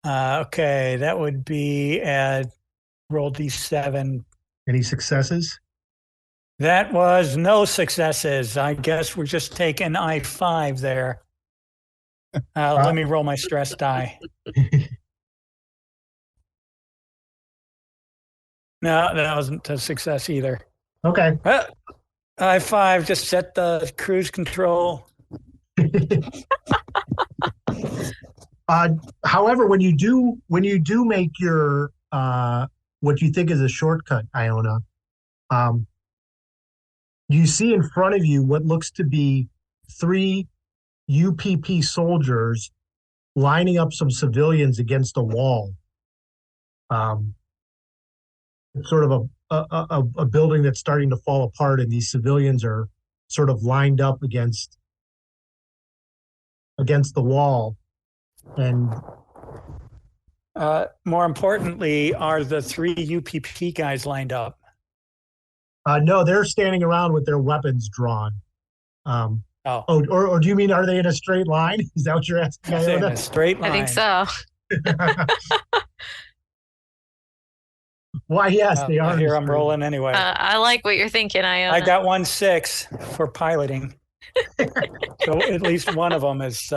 Okay, that would be roll D7. Any successes? That was no successes. I guess we're just taking I5 there. Let me roll my stress die. No, that wasn't a success either. Okay. I5, just set the cruise control. However, when you do make your what you think is a shortcut, Iona, you see in front of you what looks to be 3 UPP soldiers lining up some civilians against a wall. It's sort of a building that's starting to fall apart, and these civilians are sort of lined up against the wall. And More importantly, are the 3 UPP guys lined up? no, they're standing around with their weapons drawn. Or do you mean, are they in a straight line? Is that what you're asking? Is it in a straight line? I think so. Why, yes, they are. Here I'm rolling anyway. I like what you're thinking, Iona. I got 1-6 for piloting. So at least one of them is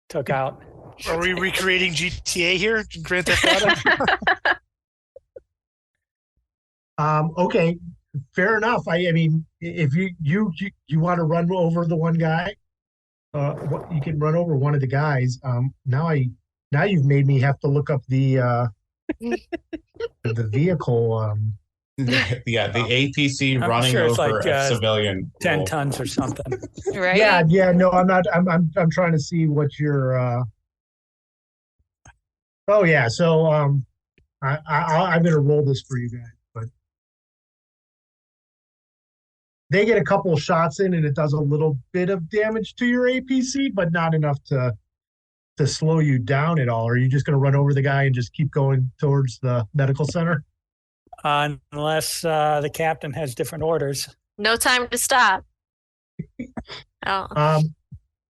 took out. Are we recreating GTA here? Grand Theft Auto? Okay, fair enough. I mean, if you want to run over the one guy, you can run over one of the guys. Now you've made me have to look up the vehicle. Yeah, the APC I'm running sure it's over like, a civilian. 10 tons or something. Right? Yeah. No, I'm not. I'm trying to see what your. Oh yeah. So I'm gonna roll this for you guys, but they get a couple of shots in, and it does a little bit of damage to your APC, but not enough to slow you down at all. Or are you just gonna run over the guy and just keep going towards the medical center? Unless the captain has different orders. No time to stop. Oh.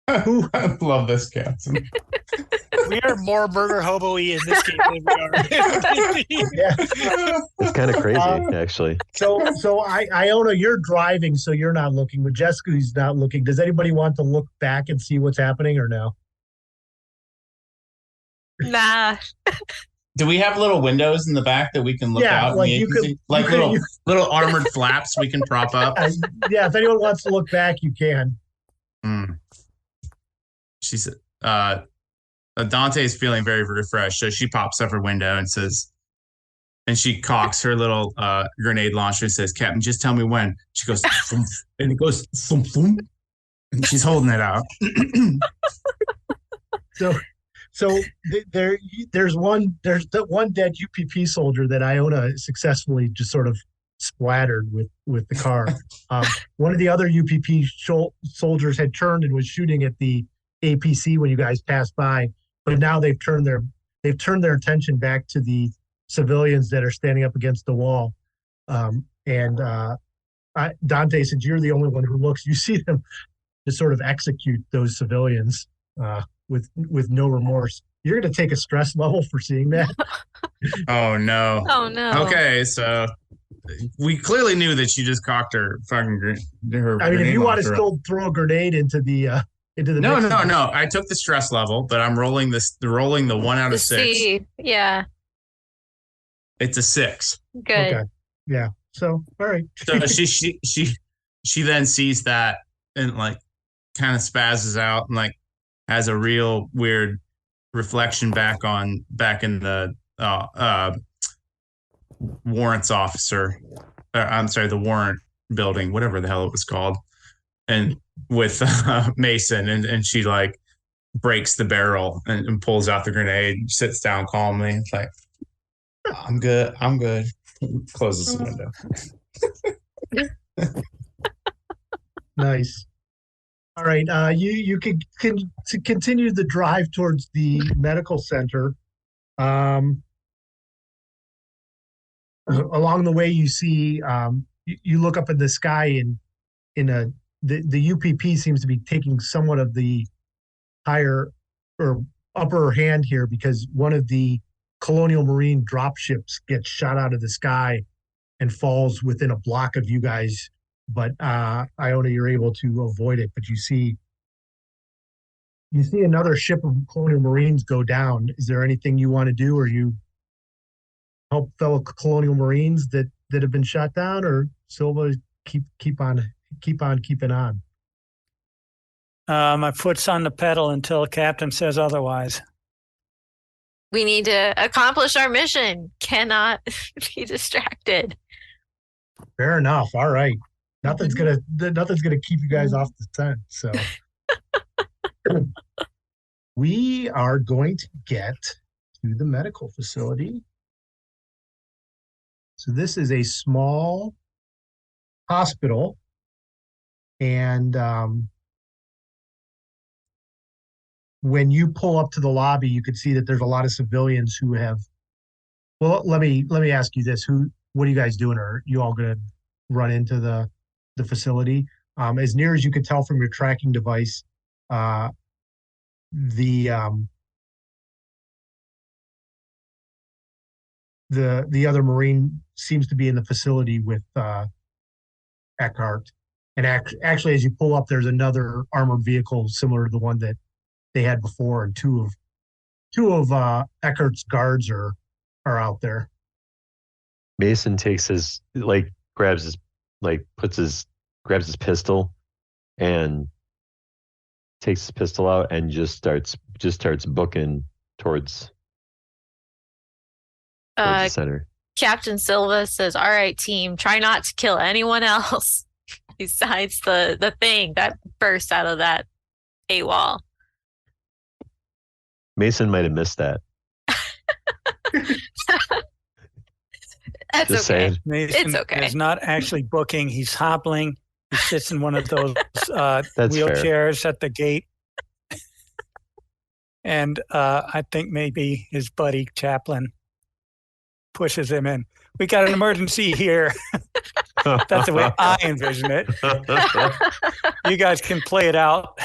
I love this, Captain. We are more murder hobo-y in this game than we are. Yeah. It's kind of crazy, actually. So Iona, you're driving, so you're not looking, but Jessica's not looking. Does anybody want to look back and see what's happening or no? Nah. Do we have little windows in the back that we can look out? Like and you could, see, like little armored flaps we can prop up. Yeah, if anyone wants to look back, you can. She said, Dante is feeling very refreshed, so she pops up her window and says, and she cocks her little grenade launcher and says, "Captain, just tell me when." She goes, "Thump," and it goes, "Thump, thump," and she's holding it out. So there's the one dead UPP soldier that Iona successfully just sort of splattered with the car. One of the other UPP soldiers had turned and was shooting at the APC when you guys passed by, but now they've turned their attention back to the civilians that are standing up against the wall. Dante, since you're the only one who looks, you see them just sort of execute those civilians with no remorse. You're going to take a stress level for seeing that. Oh no! Oh no! Okay, so we clearly knew that she just cocked her fucking her. I mean, if you want to still throw a grenade into the No. I took the stress level, but I'm rolling the 1 out of 6. C. Yeah. It's a 6. Good. Okay. Yeah. So all right. So she then sees that and like kind of spazzes out and like has a real weird reflection back in the warrants officer. I'm sorry, the warrant building, whatever the hell it was called, and with Mason, and she like breaks the barrel and pulls out the grenade, sits down calmly. It's like, I'm good. Closes the window. Nice. All right. You can continue the drive towards the medical center. Along the way, you see you look up in the sky, and the UPP seems to be taking somewhat of the higher or upper hand here, because one of the Colonial Marine dropships gets shot out of the sky and falls within a block of you guys. But Iona, you're able to avoid it. But you see another ship of Colonial Marines go down. Is there anything you want to do, or you help fellow Colonial Marines that have been shot down, or Silva, keep on keeping on. My foot's on the pedal until the captain says otherwise. We need to accomplish our mission. Cannot be distracted. Fair enough. All right. Nothing's gonna keep you guys off the scent. So we are going to get to the medical facility. So this is a small hospital, and when you pull up to the lobby, you can see that there's a lot of civilians who have. Well, let me ask you this: what are you guys doing? Are you all going to run into the facility? As near as you could tell from your tracking device, the other Marine seems to be in the facility with Eckhart. And actually, as you pull up, there's another armored vehicle similar to the one that they had before, and two of Eckhart's guards are out there. Mason takes grabs his pistol and takes his pistol out and just starts booking towards the center. Captain Silva says, "All right, team, try not to kill anyone else besides the thing that burst out of that AWOL." Mason might have missed that. That's Just okay. saying. Mason It's okay. is not actually booking. He's hobbling. He sits in one of those wheelchairs at the gate. And I think maybe his buddy Chaplin pushes him in. We got an emergency here. That's the way I envision it. You guys can play it out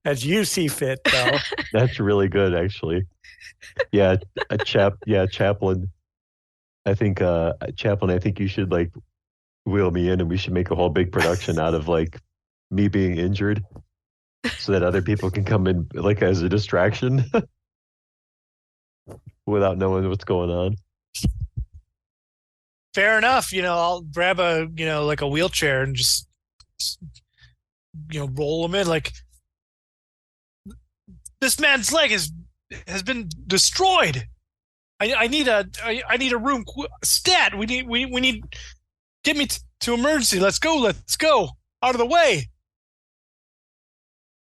as you see fit, though. That's really good, actually. Yeah, Chaplin. I think you should wheel me in, and we should make a whole big production out of me being injured, so that other people can come in as a distraction without knowing what's going on. Fair enough. I'll grab a a wheelchair and just roll him in. This man's leg has been destroyed. I need a room stat. We need get me to emergency. Let's go out of the way.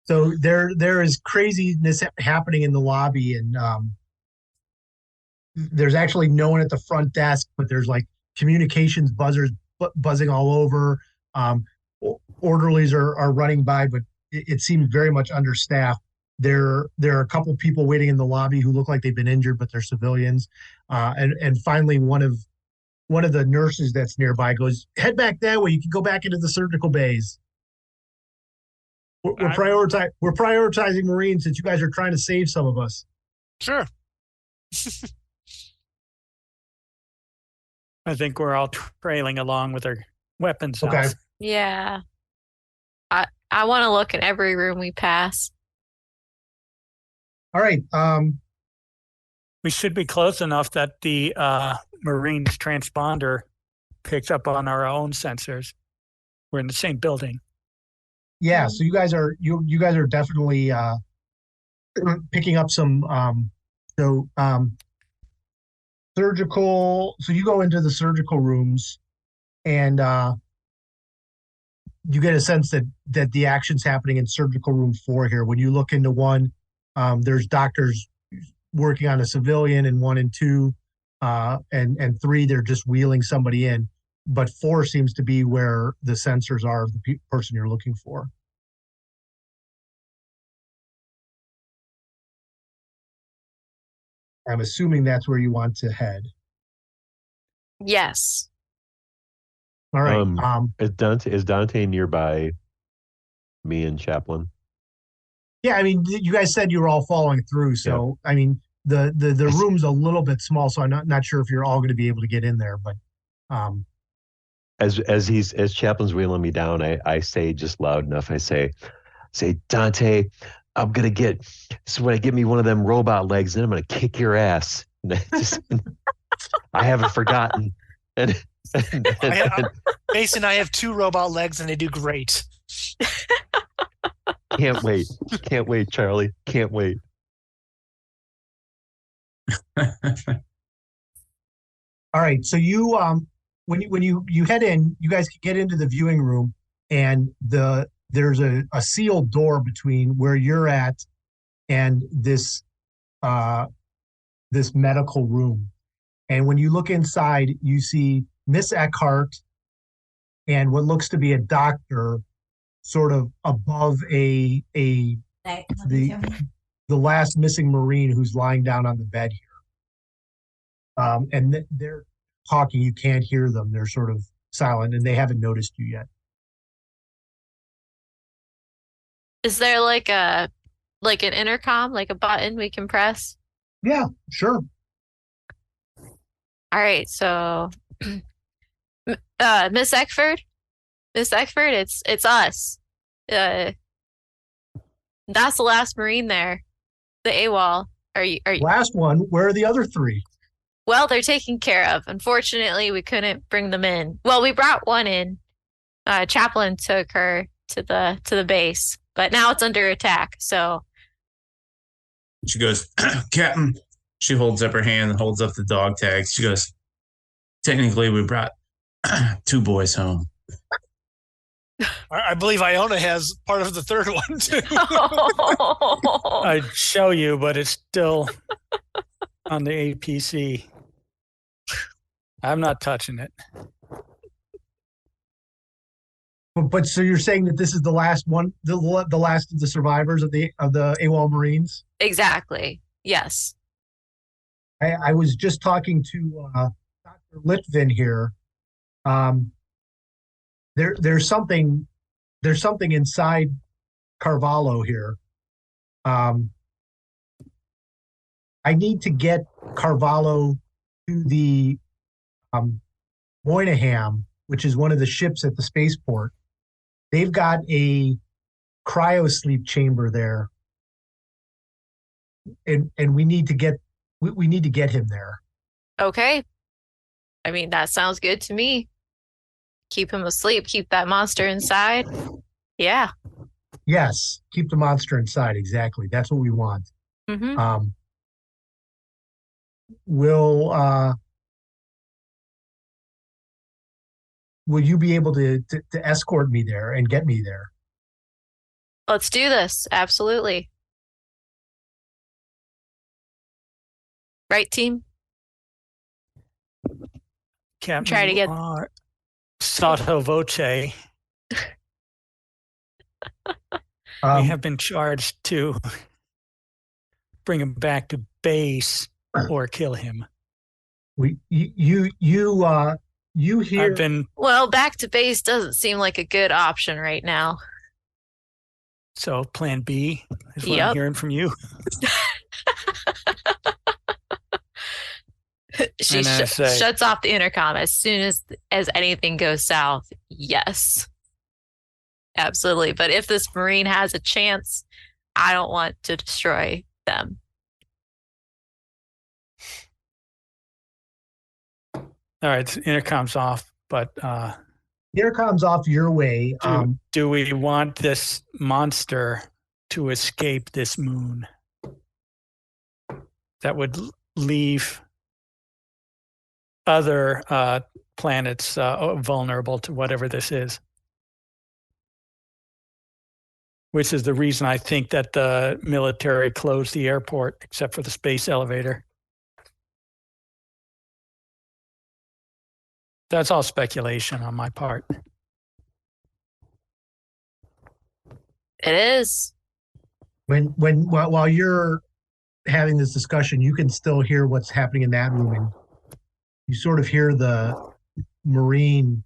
So there is craziness happening in the lobby, and there's actually no one at the front desk, but there's communications buzzers buzzing all over. Orderlies are running by, but it seems very much understaffed. There are a couple people waiting in the lobby who look like they've been injured, but they're civilians. And finally, one of the nurses that's nearby goes, "Head back that way. You can go back into the surgical bays." We're prioritizing Marines since you guys are trying to save some of us. Sure. I think we're all trailing along with our weapons. Okay. off. Yeah. I want to look in every room we pass. All right. We should be close enough that the Marine's transponder picks up on our own sensors. We're in the same building. Yeah. So you guys are definitely picking up some. Surgical. So you go into the surgical rooms, and you get a sense that the action's happening in surgical room 4 here. When you look into one, there's doctors working on a civilian, and 1 and 2, and 3, they're just wheeling somebody in. But 4 seems to be where the sensors are of the person you're looking for. I'm assuming that's where you want to head. Yes. All right. Is Dante nearby me and Chaplin? Yeah, I mean, you guys said you were all following through, so I mean, the room's a little bit small, so I'm not sure if you're all going to be able to get in there. But as Chaplin's wheeling me down, I say just loud enough. I say, Dante, I'm gonna get. So when I get me one of them robot legs, then I'm gonna kick your ass. I haven't forgotten. And Mason, I have 2 robot legs and they do great. Can't wait. Can't wait, Charlie. Can't wait. All right. So you when you head in, you guys can get into the viewing room, and there's a sealed door between where you're at and this medical room. And when you look inside, you see Miss Eckhart and what looks to be a doctor sort of above the last missing Marine who's lying down on the bed here. And they're talking. You can't hear them. They're sort of silent, and they haven't noticed you yet. Is there like an intercom, like a button we can press? Yeah, sure. All right, so Miss Eckford, it's us. That's the last Marine there, the AWOL. Are you? Last one. Where are the other 3? Well, they're taken care of. Unfortunately, we couldn't bring them in. Well, we brought one in. Chaplain took her to the base, but now it's under attack. So She goes, Captain. She holds up her hand and holds up the dog tags. She goes, technically, we brought 2 boys home. I believe Iona has part of the 3rd one too. I'd show you, but it's still on the APC. I'm not touching it. But so you're saying that this is the last one, the last of the survivors of the AWOL Marines? exactly. Yes. I was just talking to Dr. Litvin here. There's something inside Carvalho here. I need to get Carvalho to the Moynihan, which is one of the ships at the spaceport. They've got a cryosleep chamber there, and we need to get him there. Okay. I mean, that sounds good to me. Keep him asleep. Keep that monster inside. Yeah. Yes, keep the monster inside. Exactly. That's what we want. Mm-hmm. Will you be able to escort me there and get me there? Let's do this. Absolutely. Right, team? Captain, Try to get- sotto voce. We have been charged to bring him back to base or kill him. You hear? I've been Well, back to base doesn't seem like a good option right now. so plan B is what Yep. I'm hearing from you. She And I say- shuts off the intercom as soon as anything goes south. Yes. Absolutely. But if this Marine has a chance, I don't want to destroy them. All right, intercom's off, but Intercom's off your way. do we want this monster to escape this moon? That would leave other planets vulnerable to whatever this is. Which is the reason I think that the military closed the airport, except for the space elevator. That's all speculation on my part. It is. While you're having this discussion, you can still hear what's happening in that room, and you sort of hear the Marine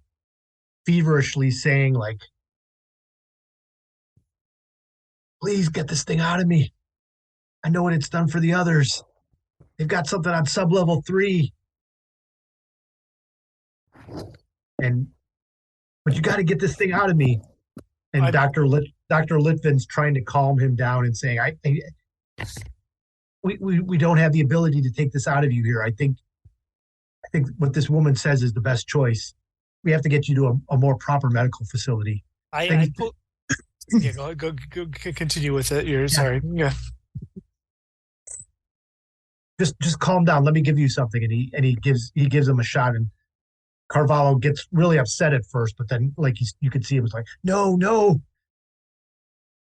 feverishly saying, like, "Please get this thing out of me. I know what it's done for the others. They've got something on sub-level 3. But you got to get this thing out of me." And Dr. Litvin's trying to calm him down and saying, we don't have the ability to take this out of you here. I think think what this woman says is the best choice. We have to get you to a more proper medical facility. Yeah, go continue with it. You're sorry. Yeah. Just calm down. Let me give you something. And he gives him a shot. And Carvalho gets really upset at first, but then like you could see it was like, no.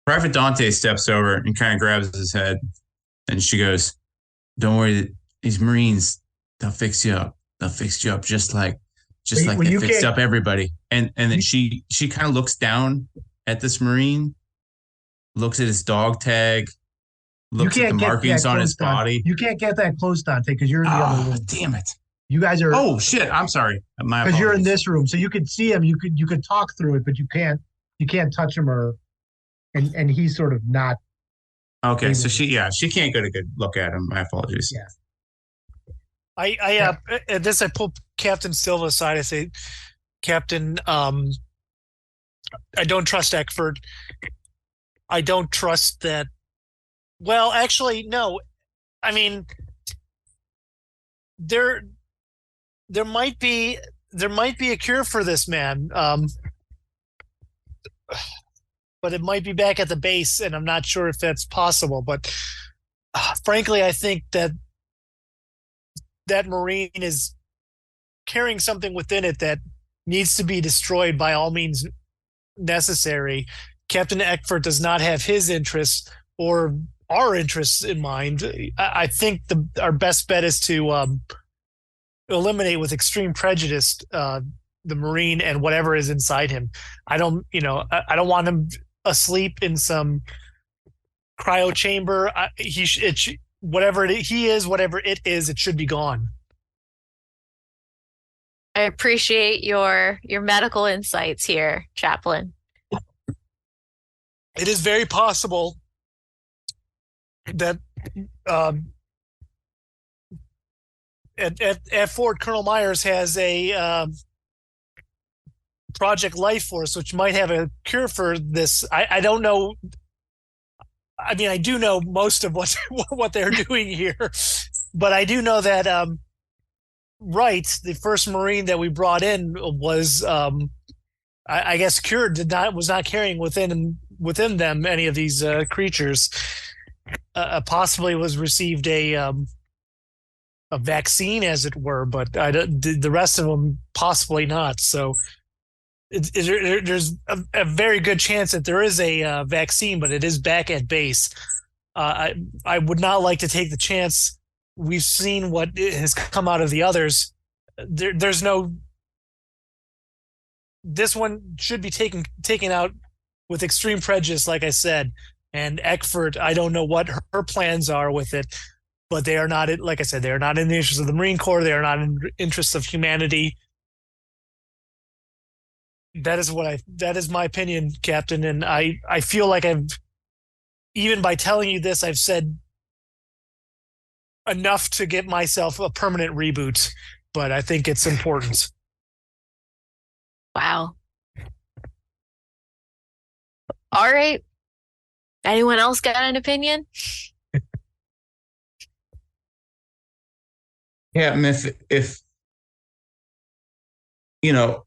Private Dante steps over and kind of grabs his head, and she goes, "Don't worry, these Marines, they'll fix you up. They'll fix you up just like they fixed up everybody." And then she kind of looks down at this Marine, looks at his dog tag, looks at the markings on his body. You can't get that close, Dante, because you're in the other room. Damn it! You guys are. Oh shit! I'm sorry. Because you're in this room, so you could see him. You could talk through it, but you can't touch him and he's sort of not. Okay, so she can't get a good look at him. My apologies. Yeah. At this I pull Captain Silva aside. I say, Captain, I don't trust Eckford. I don't trust that. Well, actually, no. I mean, there might be a cure for this man. But it might be back at the base, and I'm not sure if that's possible. But frankly, I think that Marine is carrying something within it that needs to be destroyed by all means necessary. Captain Eckford does not have his interests or our interests in mind. I think our best bet is to eliminate with extreme prejudice the Marine and whatever is inside him. I don't want him asleep in some cryo chamber. Whatever it is, it should be gone. I appreciate your medical insights here, Chaplain. It is very possible that at Fort, Colonel Myers has a Project Life Force, which might have a cure for this. I don't know. I mean, I do know most of what they're doing here, but I do know that the first Marine that we brought in was I guess cured. Was not carrying within them any of these creatures. Possibly was received a vaccine, as it were, but the rest of them possibly not. So. There's a very good chance that there is a vaccine, but it is back at base. I would not like to take the chance. We've seen what has come out of the others. There's no. This one should be taken out with extreme prejudice, like I said. And Eckford, I don't know what her plans are with it, but they are not. Like I said, they are not in the interest of the Marine Corps. They are not in the interest of humanity. That is my opinion, Captain, and I feel like even by telling you this, I've said enough to get myself a permanent reboot, but I think it's important. Wow. All right. Anyone else got an opinion? Captain, if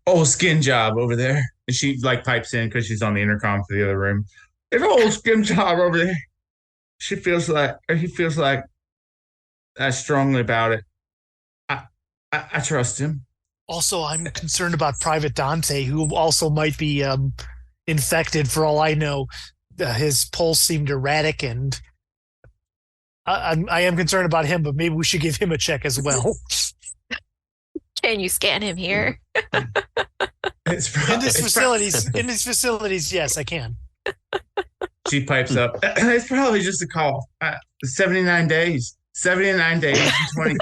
old skin job over there. And she pipes in because she's on the intercom to the other room. If old skin job over there, he feels like that strongly about it. I trust him. Also, I'm concerned about Private Dante, who also might be infected. For all I know, his pulse seemed erratic, and I am concerned about him. But maybe we should give him a check as well. Can you scan him here? In these facilities, yes, I can. She pipes up. It's probably just a call. 79 days. 79 days,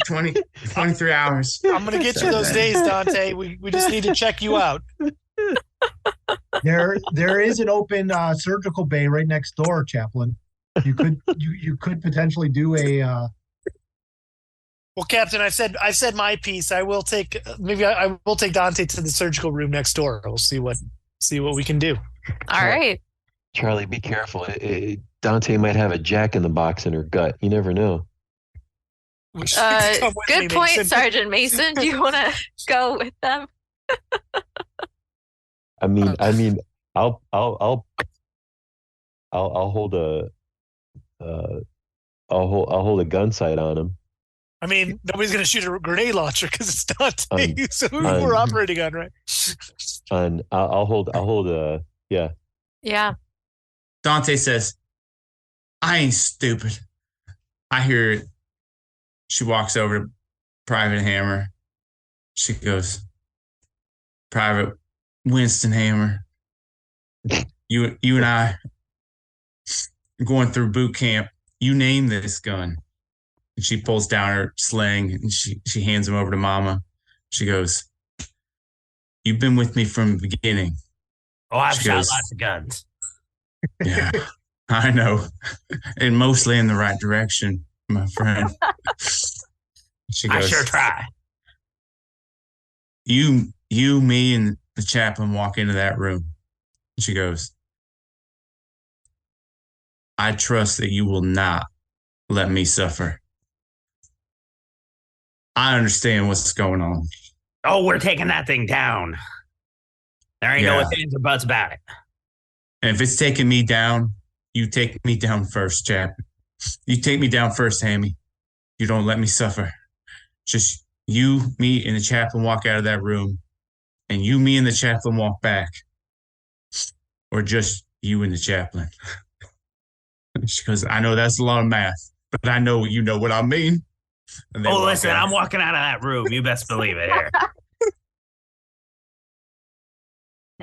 23 hours. I'm going to get you those days, Dante. We just need to check you out. There is an open surgical bay right next door, Chaplain. You could potentially do a. Well, Captain, I said my piece. I will take Dante to the surgical room next door. We'll see what we can do. All right. Charlie, be careful. Dante might have a jack in the box in her gut. You never know. We should come with Good me, point, Mason. Sergeant Mason. Do you want to go with them? I mean, I'll hold a I'll hold a gun sight on him. I mean, nobody's going to shoot a grenade launcher because it's Dante. So who on- we're operating on, right? And I'll hold a yeah. Yeah. Dante says, I ain't stupid. I hear it. She walks over to Private Hammer. She goes, Private Winston Hammer, you and I are going through boot camp. You name this gun. And she pulls down her sling and she hands him over to Mama. She goes, you've been with me from the beginning. Oh, I've She shot goes, lots of guns. Yeah, I know. And mostly in the right direction, my friend. She I goes, sure try. You, me, and the chaplain walk into that room. She goes, I trust that you will not let me suffer. I understand what's going on. Oh, we're taking that thing down. There ain't no Yeah. ifs, ands, or buts about it. And if it's taking me down, you take me down first, chap. You take me down first, Hammy. You don't let me suffer. Just you, me, and the chaplain walk out of that room, and you, me, and the chaplain walk back. Or just you and the chaplain. She goes, I know that's a lot of math, but I know you know what I mean. And they Oh, walk listen, out. I'm walking out of that room. You best believe it here.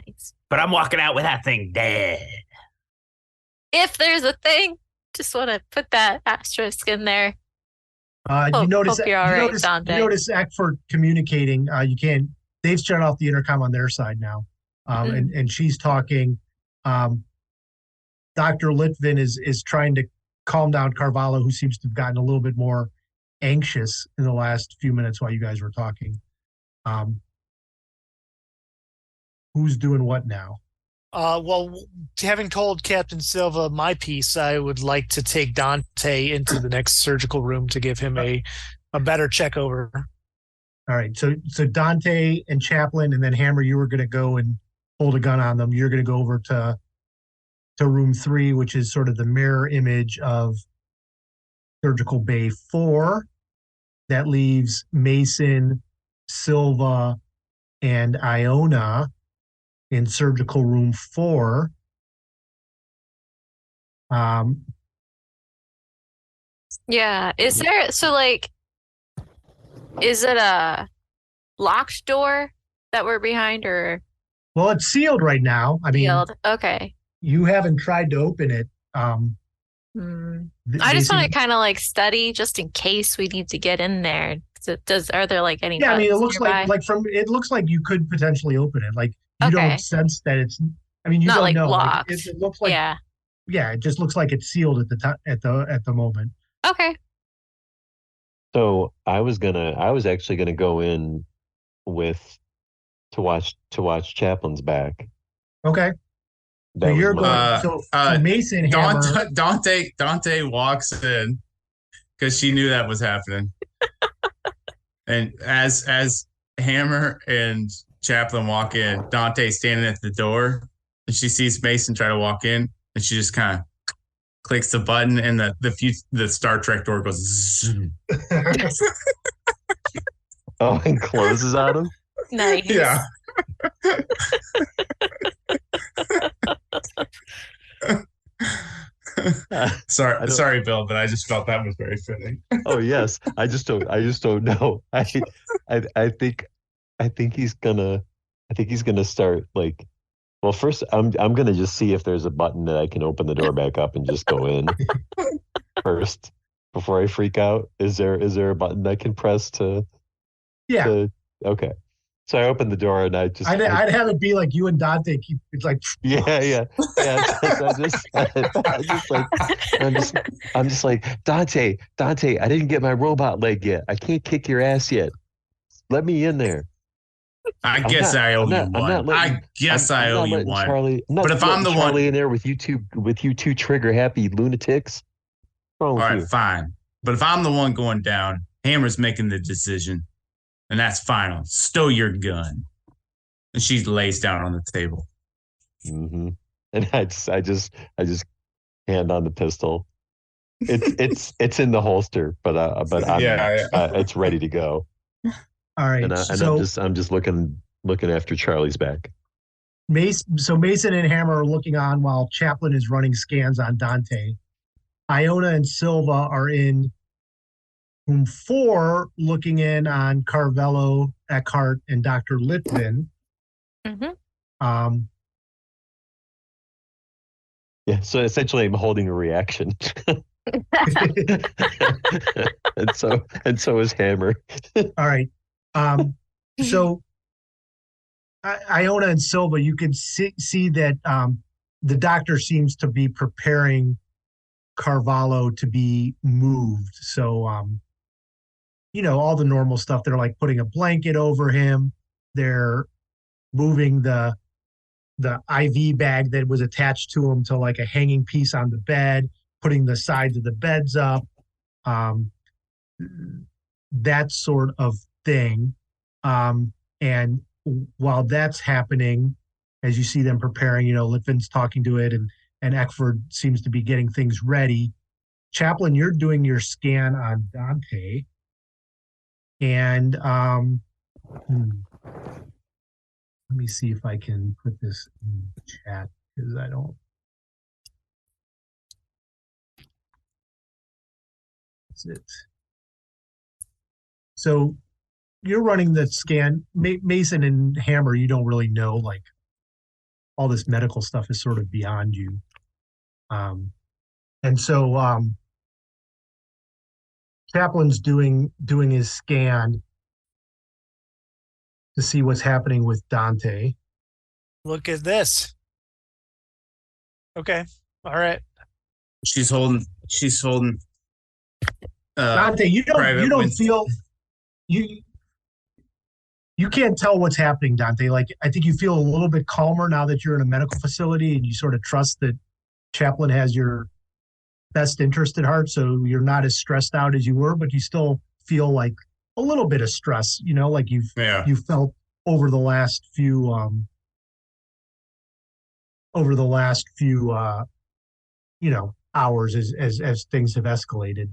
Nice. But I'm walking out with that thing dead. If there's a thing, just want to put that asterisk in there. You notice hope you're all right, you Dante. notice Eckford communicating. You can't. They've shut off the intercom on their side now, and she's talking. Dr. Litvin is trying to calm down Carvalho, who seems to have gotten a little bit more anxious in the last few minutes while you guys were talking. Who's doing what now? Well, having told Captain Silva my piece, I would like to take Dante into the next surgical room to give him a better check over. All right, so Dante and Chaplin, and then Hammer, you were going to go and hold a gun on them. You're going to go over to room 3, which is sort of the mirror image of surgical bay 4. That leaves Mason, Silva, and Iona in surgical room 4. Yeah. Is there, so like, is it a locked door that we're behind or Well, it's sealed right now. I mean, sealed? Okay. you haven't tried to open it. I just want to kind of like study just in case we need to get in there. Are there like any? Yeah, I mean, it buttons looks nearby? it looks like you could potentially open it. Like you Okay. don't sense that it's. I mean, you Not don't like know. locked. It looks like Yeah. it just looks like it's sealed at the moment. Okay. So I was actually gonna go in to watch Chaplin's back. Okay. That So was you're my- going. So Mason Hammer. Dante walks in because she knew that was happening. And as Hammer and Chaplin walk in, Dante's standing at the door, and she sees Mason try to walk in, and she just kind of clicks the button, and the Star Trek door goes zoom. Oh, and closes on him. Nice. Yeah. Sorry, Bill, but I just felt that was very fitting. Oh yes, I just don't know. I think he's gonna start like. Well, first I'm gonna just see if there's a button that I can open the door back up and just go in first before I freak out. Is there a button I can press to? Yeah. Okay. So I opened the door and I'd have it be like you and Dante keep. It's like yeah. I'm just like Dante. I didn't get my robot leg yet. I can't kick your ass yet. Let me in there. I guess I owe you one. I guess I owe you one. Charlie, but if I'm the Charlie one in there with you two trigger happy lunatics, what's wrong all with right, you? fine. But if I'm the one going down, Hammer's making the decision, and that's final. Stow your gun. And she lays down on the table. Mm-hmm. And I just hand on the pistol. It's in the holster, but it's ready to go. All right. And I'm just looking after Charlie's back. Mason and Hammer are looking on while Chaplin is running scans on Dante. Iona and Silva are in room 4 looking in on Carvello, Eckhart, and Dr. Litvin. Mm-hmm. Yeah, so essentially I'm holding a reaction. and so is Hammer. All right. So Iona and Silva, you can see that the doctor seems to be preparing Carvalho to be moved. So, all the normal stuff. They're like putting a blanket over him. They're moving the IV bag that was attached to him to like a hanging piece on the bed, putting the sides of the beds up, that sort of thing. And while that's happening, as you see them preparing, Litvin's talking to it, and Eckford seems to be getting things ready. Chaplin, you're doing your scan on Dante. And let me see if I can put this in the chat, because I don't. That's it. So you're running the scan. Mason and Hammer, you don't really know, like, all this medical stuff is sort of beyond you. And so Chaplin's doing his scan to see what's happening with Dante. Look at this. Okay. All right. She's holding. Dante, you don't feel you can't tell what's happening, Dante. Like, I think you feel a little bit calmer now that you're in a medical facility, and you sort of trust that Chaplin has your best interest at heart, so you're not as stressed out as you were, but you still feel like a little bit of stress, like you've felt over the last few hours as things have escalated.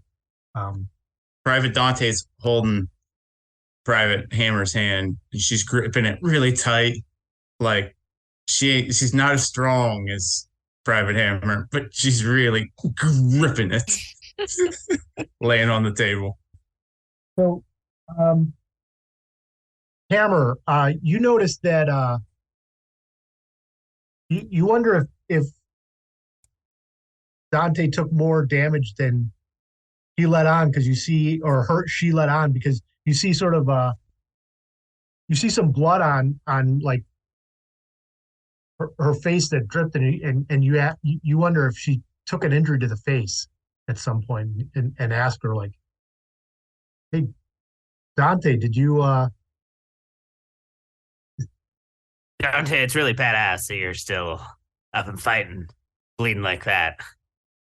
Private Dante's holding Private Hammer's hand, and she's gripping it really tight. Like she's not as strong as Private Hammer, but she's really gripping it, laying on the table. So, Hammer, you noticed that you wonder if Dante took more damage than he let on, because she let on, because you see sort of you see some blood on like her face that dripped, and you wonder if she took an injury to the face at some point, and ask her, like, hey, Dante, did you Dante, it's really badass that you're still up and fighting, bleeding like that.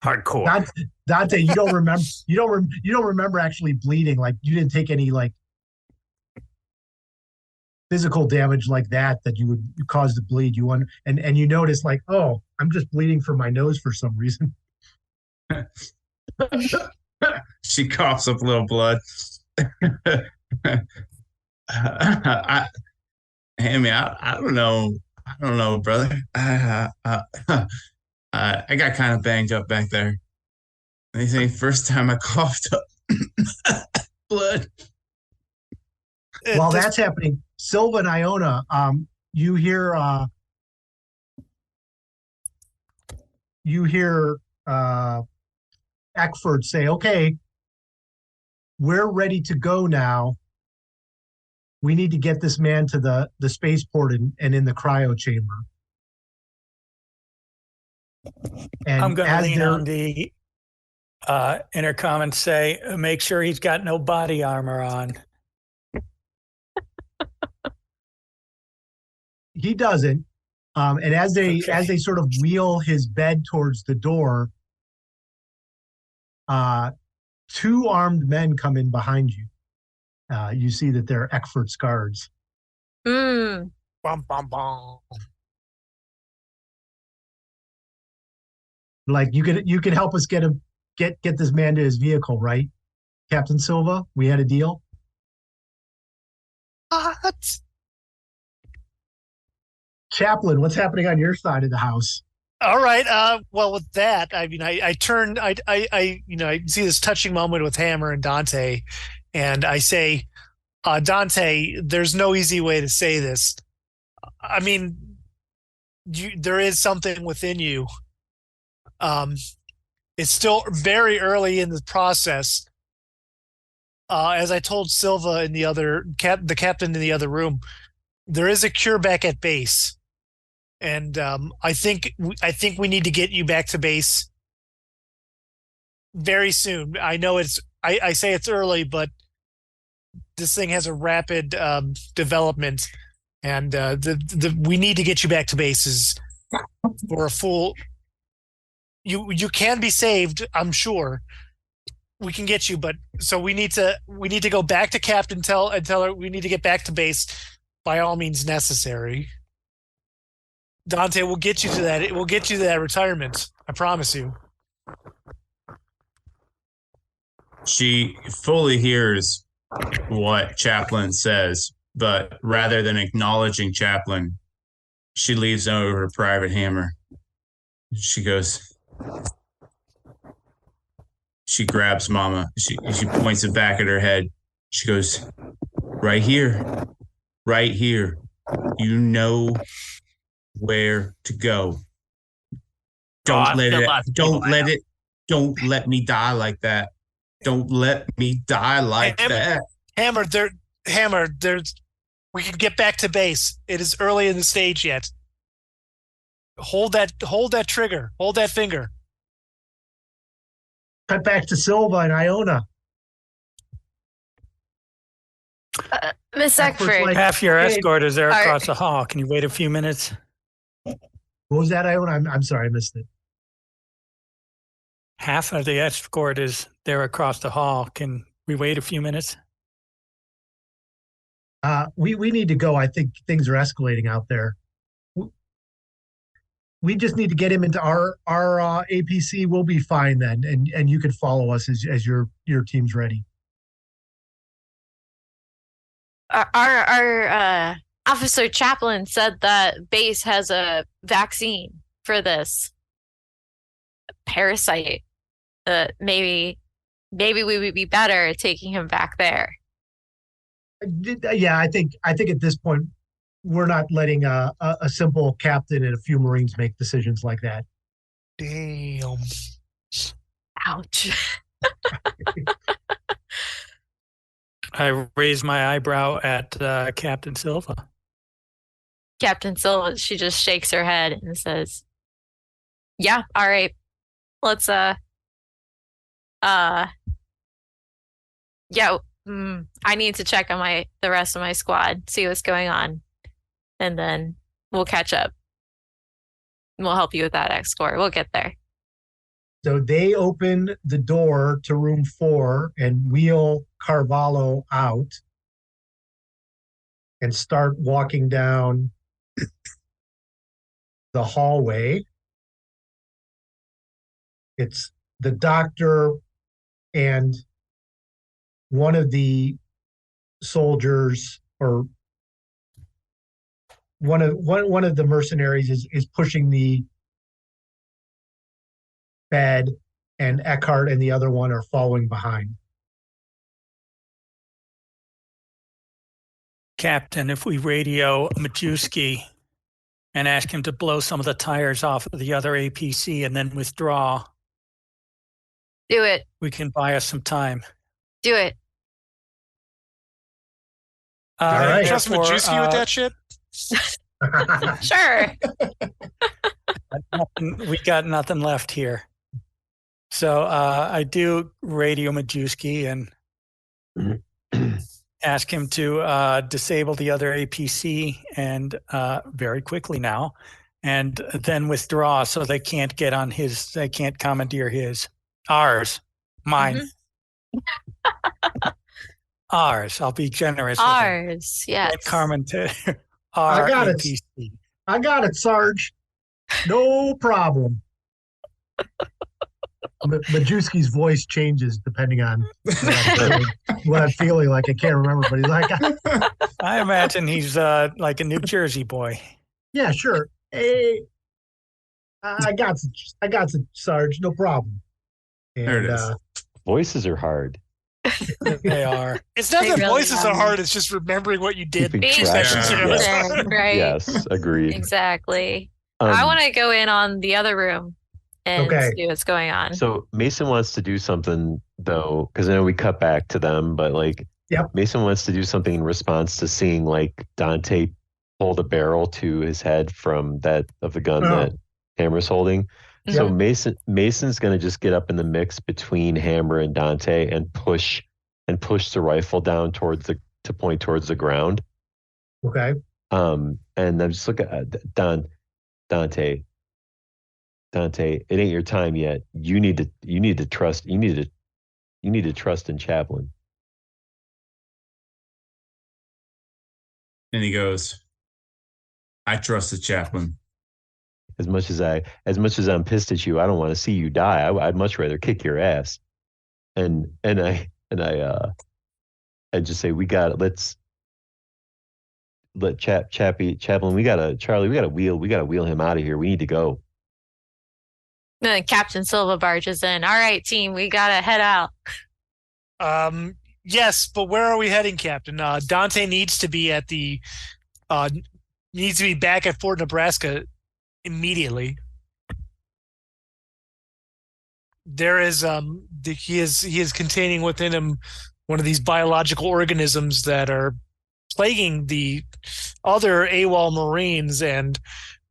Hardcore. Dante, you don't remember you don't remember actually bleeding. Like, you didn't take any like physical damage like that you would cause to bleed. You wonder, and you notice, like, oh, I'm just bleeding from my nose for some reason. She coughs up a little blood. Hammy, I don't know, brother. I got kind of banged up back there. They say first time I coughed up blood. While that's happening, Silva and Iona, you hear Eckford say, "Okay, we're ready to go now. We need to get this man to the spaceport and in the cryo chamber." And I'm going to lean on the intercom and say, make sure he's got no body armor on. He doesn't. And as they sort of wheel his bed towards the door, two armed men come in behind you. You see that they're Eckfort's guards. Mm. Bum, bum, bum. Like you could help us get this man to his vehicle, right, Captain Silva? We had a deal. What? Chaplain, what's happening on your side of the house? All right. Well, with that, I mean, I turn, I see this touching moment with Hammer and Dante, and I say, Dante, there's no easy way to say this. I mean, there is something within you. It's still very early in the process. As I told Silva in the captain in the other room, there is a cure back at base. And I think we need to get you back to base very soon. I know I say it's early, but this thing has a rapid development, and we need to get you back to bases for a full. You can be saved, I'm sure. We can get you, but so we need to go back to Captain tell her we need to get back to base by all means necessary. Dante, we'll get you to that. It will get you to that retirement. I promise you. She fully hears what Chaplain says, but rather than acknowledging Chaplain, she leaves over her private hammer. She goes. She grabs Mama. She points it back at her head. She goes, right here, right here. You know where to go. Don't let me die like that. Don't let me die like that. Hammer, we can get back to base. It is early in the stage yet. Hold that trigger. Hold that finger. Cut back to Silva and Iona. Miss Eckford's Eckford. like, Half your hey, escort is there all right. across the hall. Can you wait a few minutes? What was that, Iona? I'm sorry, I missed it. Half of the escort is there across the hall. Can we wait a few minutes? We need to go. I think things are escalating out there. We just need to get him into our APC. We'll be fine then, and you can follow us as your team's ready. Our officer chaplain said that base has a vaccine for this parasite. Maybe we would be better taking him back there. Yeah, I think at this point we're not letting a simple captain and a few Marines make decisions like that. Damn. Ouch. I raise my eyebrow at Captain Silva. Captain Silva, she just shakes her head and says, yeah, all right. Let's I need to check on the rest of my squad, see what's going on, and then we'll catch up. We'll help you with that escort. We'll get there. So they open the door to room 4 and wheel Carvalho out and start walking down the hallway. It's the doctor and one of the soldiers, or one of the mercenaries is pushing the bed, and Eckhart and the other one are following behind. Captain, if we radio Majewski and ask him to blow some of the tires off of the other APC and then withdraw, Do it. we can buy us some time. Do it. All right. Trust Majewski with that shit? Sure. We got nothing left here. So I do radio Majewski and ask him to disable the other APC and very quickly now, and then withdraw so they can't get on his, they can't commandeer ours, mine. Ours. I'll be generous with him. Ours, yes. Get Carmen to I got it. RAPC. I got it, Sarge. No problem. Majewski's voice changes depending on what I'm feeling like. I can't remember, but he's like, I imagine he's like a New Jersey boy. yeah, sure. Hey, I got you, Sarge. No problem. And, There it is. Voices are hard. They are. It's not They that really voices are are. hard. It's just remembering what you did Keeping 2 track. sessions Yeah. ago. Yeah. Right. Yes, agreed. Exactly. I want to go in on the other room and Okay. see what's going on. So Mason wants to do something though, because I know we cut back to them, but like, Yep. Mason wants to do something in response to seeing like Dante pull the barrel to his head from that of the gun Oh. that Hammer's holding. So Mhm. Mason's gonna just get up in the mix between Hammer and Dante and push the rifle down to point towards the ground. okay. And I'm just looking at Dante, it ain't your time yet. You need to trust in Chaplin. And he goes, I trust the chaplain. As much as I'm pissed at you, I don't want to see you die. I'd much rather kick your ass. And I just say, let's let Chaplin, we gotta wheel him out of here. We need to go. Then Captain Silva barges in. All right, team, we gotta head out. Yes, but where are we heading, Captain? Dante needs to be back at Fort Nebraska immediately. There is he is containing within him one of these biological organisms that are plaguing the other AWOL Marines, and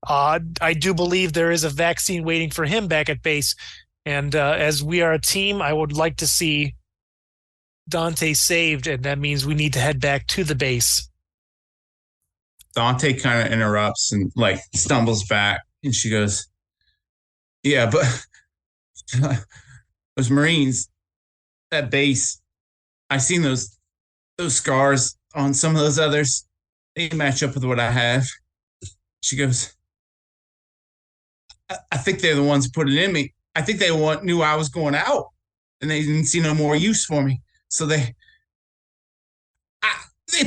I do believe there is a vaccine waiting for him back at base. And as we are a team, I would like to see Dante saved, and that means we need to head back to the base. Dante kind of interrupts and like stumbles back, and she goes, yeah, but those Marines at base, I seen those scars on some of those others. They match up with what I have. She goes, I think they're the ones who put it in me. I think they knew I was going out, and they didn't see no more use for me. So they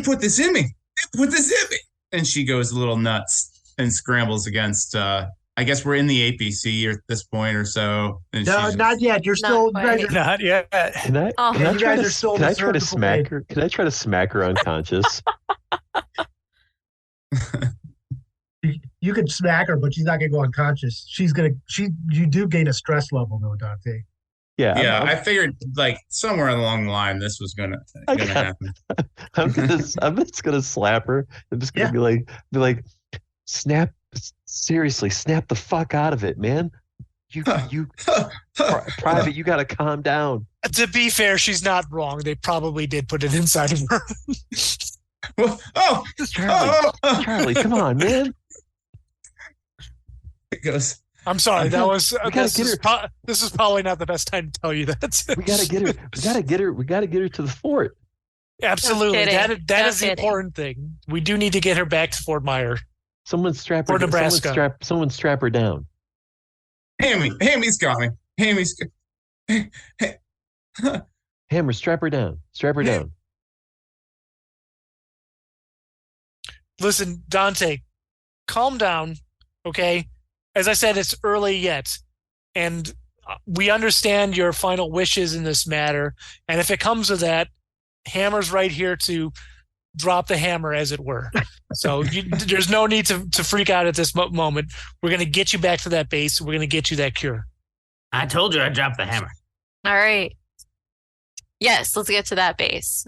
put this in me. They put this in me. And she goes a little nuts and scrambles against, I guess we're in the APC at this point or so. And No, not yet. You're still. Not You guys quite. are, Not yet. Can I Oh. can I You try guys to are still can in I the try to surgical smack wave. her? Can I try to smack her unconscious? you could smack her, but she's not gonna go unconscious. You do gain a stress level though, Dante. Yeah, Yeah, I'm, I figured like somewhere along the line this was gonna got- happen. I'm just gonna slap her. I'm just gonna Yeah. be like, snap, seriously, snap the fuck out of it, man. You private, you gotta calm down. To be fair, she's not wrong. They probably did put it inside of her. Charlie, come on, man. It goes, I'm sorry. We That gotta- was we gotta this get is, this is probably not the best time to tell you that. We gotta get her. We gotta get her to the fort. Absolutely. No kidding. That No is the kidding. important thing. We do need to get her back to Fort Myer. Someone strap For her. Nebraska. Someone strap her down. Hammy's got me. Hammer, strap her down. Strap her down. Listen, Dante, calm down, okay? As I said, it's early yet, and we understand your final wishes in this matter. And if it comes to that, Hammer's right here to drop the hammer, as it were. So there's no need to freak out at this moment. We're going to get you back to that base. We're going to get you that cure. I told you I dropped the hammer. All right. Yes, let's get to that base.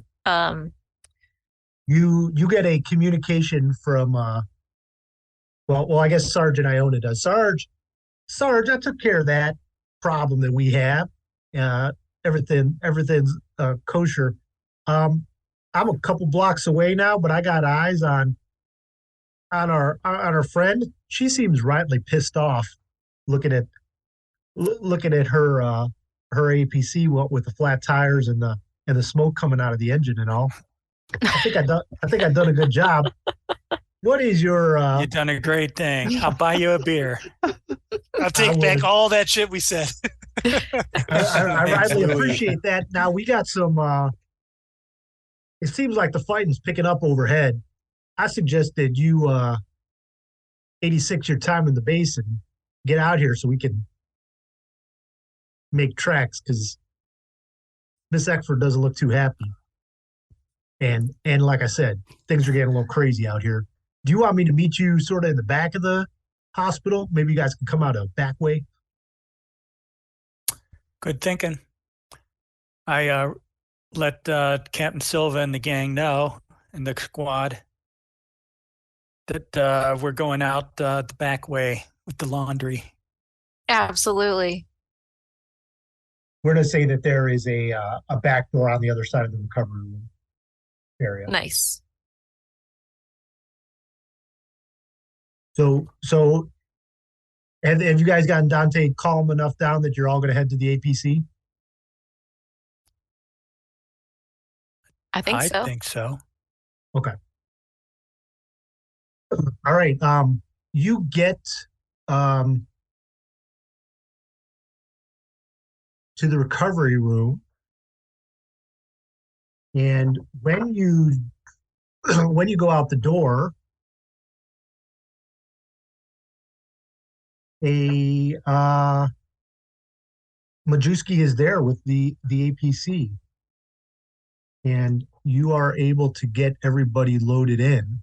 You get a communication from well, I guess Sergeant Iona does. Sarge, I took care of that problem that we have. Everything's kosher. I'm a couple blocks away now, but I got eyes on our friend. She seems rightly pissed off looking at her her APC with the flat tires and the smoke coming out of the engine and all. I think I've done a good job. What is your? You've done a great thing. I'll buy you a beer. I'll take back all that shit we said. I really appreciate that. Now we got some. It seems like the fighting's picking up overhead. I suggested you 86 your time in the base and get out here so we can make tracks because Miss Eckford doesn't look too happy. And like I said, things are getting a little crazy out here. Do you want me to meet you sort of in the back of the hospital? Maybe you guys can come out a back way. Good thinking. I let Captain Silva and the gang know, and the squad, that we're going out the back way with the laundry. Absolutely. We're going to say that there is a back door on the other side of the recovery room area. Nice. So have you guys gotten Dante calm enough down that you're all going to head to the APC? I think so. Okay. All right. You get to the recovery room, and when you go out the door, a Majewski is there with the APC, and you are able to get everybody loaded in.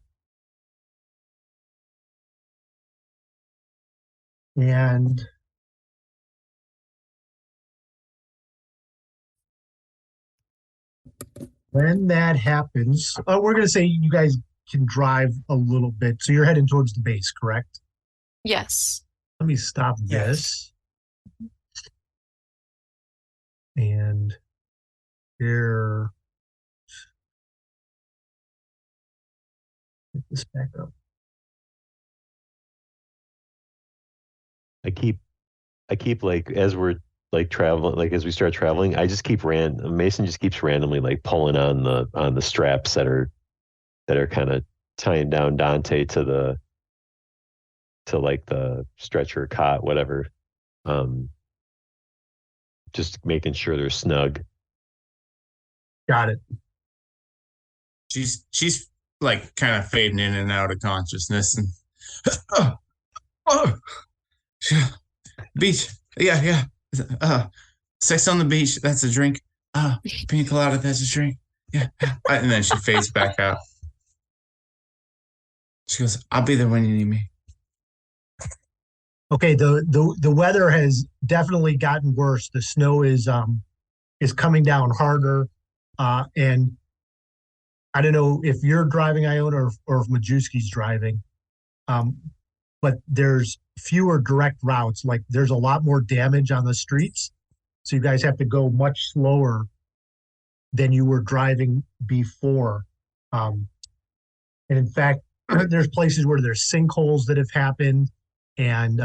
And when that happens, we're going to say you guys can drive a little bit. So you're heading towards the base, correct? Yes. Let me stop this. And here, get this back up. I keep like as we're like traveling, like as we start traveling, I just keep Mason just keeps randomly like pulling on the straps that are kind of tying down Dante to like the stretcher cot, whatever. Just making sure they're snug. Got it. She's like kind of fading in and out of consciousness and beach. Yeah. Sex on the beach, that's a drink. Pina colada, that's a drink. Yeah. And then she fades back out. She goes, I'll be there when you need me. Okay, the weather has definitely gotten worse. The snow is coming down harder, and I don't know if you're driving, Iona, or if Majewski's driving, but there's fewer direct routes. Like there's a lot more damage on the streets, so you guys have to go much slower than you were driving before. And in fact, there's places where there's sinkholes that have happened. And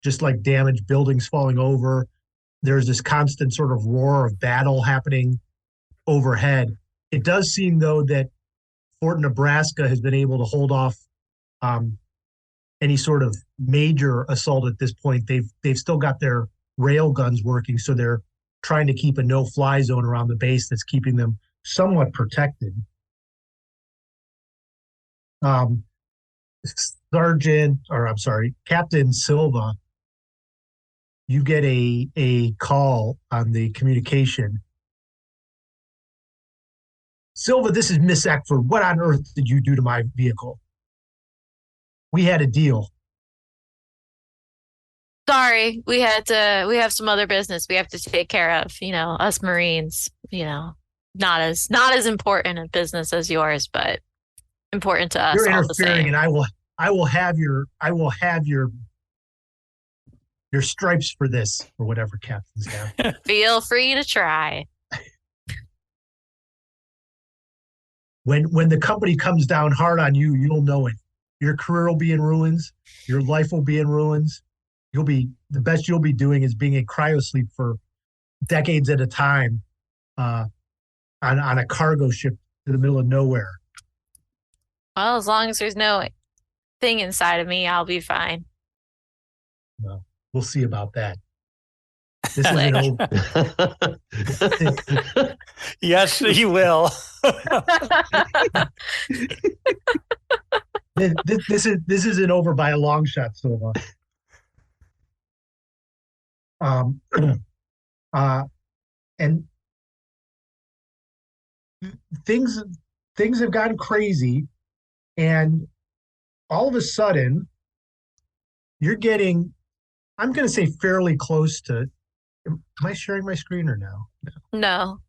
just like damaged buildings falling over, there's this constant sort of roar of battle happening overhead. It does seem, though, that Fort Nebraska has been able to hold off any sort of major assault at this point. They've still got their rail guns working, so they're trying to keep a no-fly zone around the base that's keeping them somewhat protected. Captain Silva, you get a call on the communication. Silva, this is Miss Eckford. What on earth did you do to my vehicle? We had a deal. Sorry, we have some other business we have to take care of, us Marines, not as important a business as yours, but important to us. You're all the interfering, same. and I will have your stripes for this, or whatever captains have. Feel free to try. When the company comes down hard on you, you'll know it. Your career will be in ruins. Your life will be in ruins. The best you'll be doing is being in cryosleep for decades at a time on a cargo ship to the middle of nowhere. Well, as long as there's no thing inside of me, I'll be fine. Well, we'll see about that. This Click. isn't over. Yes, you will. This isn't over by a long shot, Silva. And things have gotten crazy, and all of a sudden, you're getting, I'm going to say, fairly close to. Am I sharing my screen or no? No.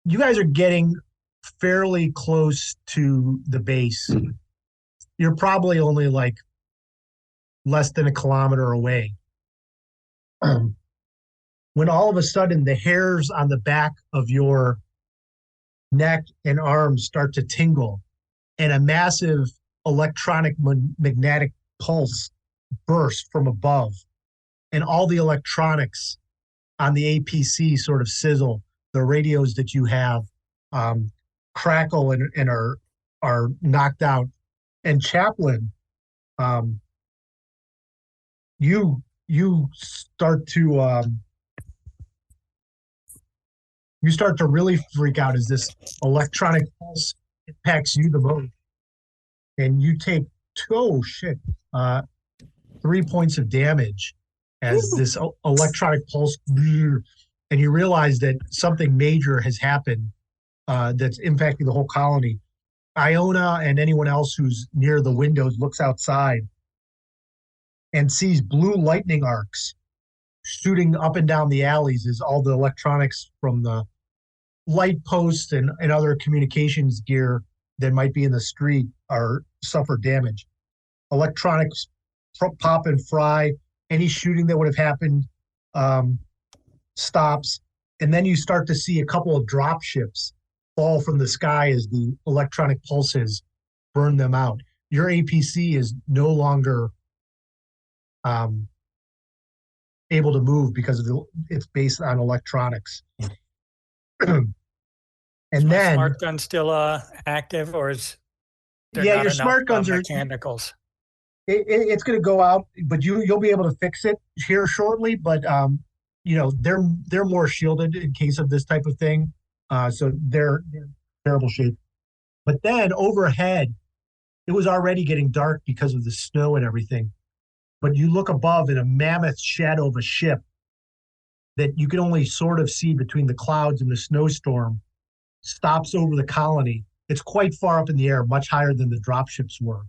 You guys are getting fairly close to the base. You're probably only like less than a kilometer away. When all of a sudden the hairs on the back of your neck and arms start to tingle, and a massive electronic magnetic pulse bursts from above, and all the electronics on the APC sort of sizzle. The radios that you have crackle and are knocked out. And Chaplain, you start to really freak out as this electronic pulse impacts you the most, and you take 3 points of damage as this electronic pulse, and you realize that something major has happened that's impacting the whole colony. Iona and anyone else who's near the windows looks outside and sees blue lightning arcs shooting up and down the alleys as all the electronics from the light posts and other communications gear that might be in the street suffer damage. Electronics pop and fry. Any shooting that would have happened stops. And then you start to see a couple of drop ships fall from the sky as the electronic pulses burn them out. Your APC is no longer able to move because it's based on electronics. And then smart gun's still active, or is there yeah, not your enough, smart guns are mechanicals? It's going to go out, but you'll be able to fix it here shortly. But they're more shielded in case of this type of thing, so they're in terrible shape. But then overhead, it was already getting dark because of the snow and everything. But you look above, and a mammoth shadow of a ship that you can only sort of see between the clouds and the snowstorm stops over the colony. It's quite far up in the air, much higher than the dropships were.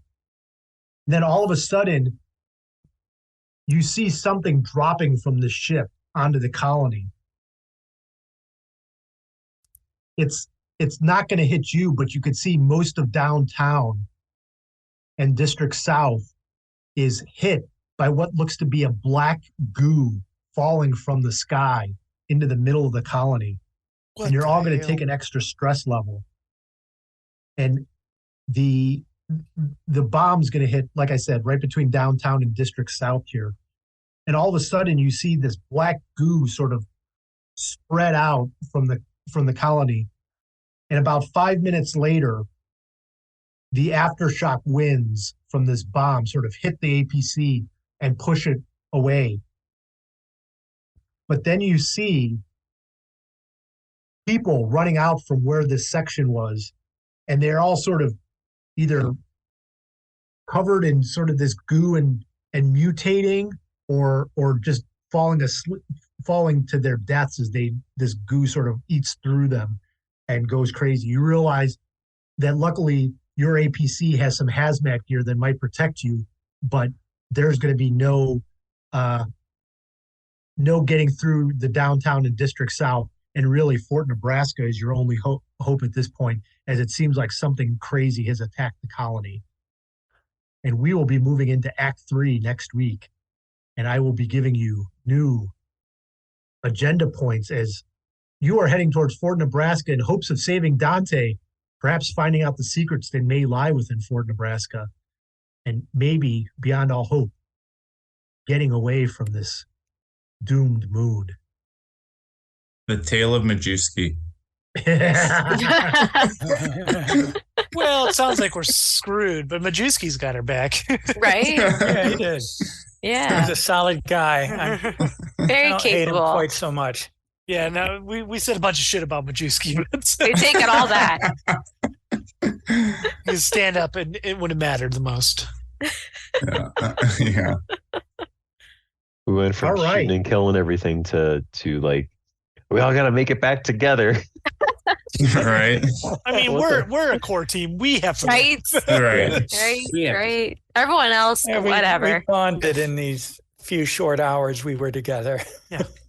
And then all of a sudden, you see something dropping from the ship onto the colony. It's not going to hit you, but you could see most of downtown and District South is hit by what looks to be a black goo falling from the sky into the middle of the colony. And you're all going to take an extra stress level. And the bomb's going to hit, like I said, right between downtown and District South here. And all of a sudden you see this black goo sort of spread out from the colony. And about 5 minutes later, the aftershock winds from this bomb sort of hit the APC and push it away. But then you see people running out from where this section was, and they're all sort of either covered in sort of this goo and mutating, or just falling to their deaths as this goo sort of eats through them and goes crazy. You realize that luckily your APC has some hazmat gear that might protect you, but there's going to be no getting through the downtown and District South. And really, Fort Nebraska is your only hope at this point, as it seems like something crazy has attacked the colony. And we will be moving into Act 3 next week, and I will be giving you new agenda points as you are heading towards Fort Nebraska in hopes of saving Dante, perhaps finding out the secrets that may lie within Fort Nebraska, and maybe, beyond all hope, getting away from this doomed mood. The Tale of Majewski. Well, it sounds like we're screwed, but Majewski's got her back. Right? Yeah, he did. Yeah. He's a solid guy. I Very don't hate him capable. quite so much. Yeah, no, we said a bunch of shit about Majewski. We're taking all that. His stand up and it would have mattered the most. Yeah. Yeah. We went from All right. shooting and killing everything to like, we all got to make it back together. Right. I mean, we're a core team. We have to Right? Right. Right? Yeah. Right? Everyone else, Yeah, we whatever. bonded in these few short hours we were together.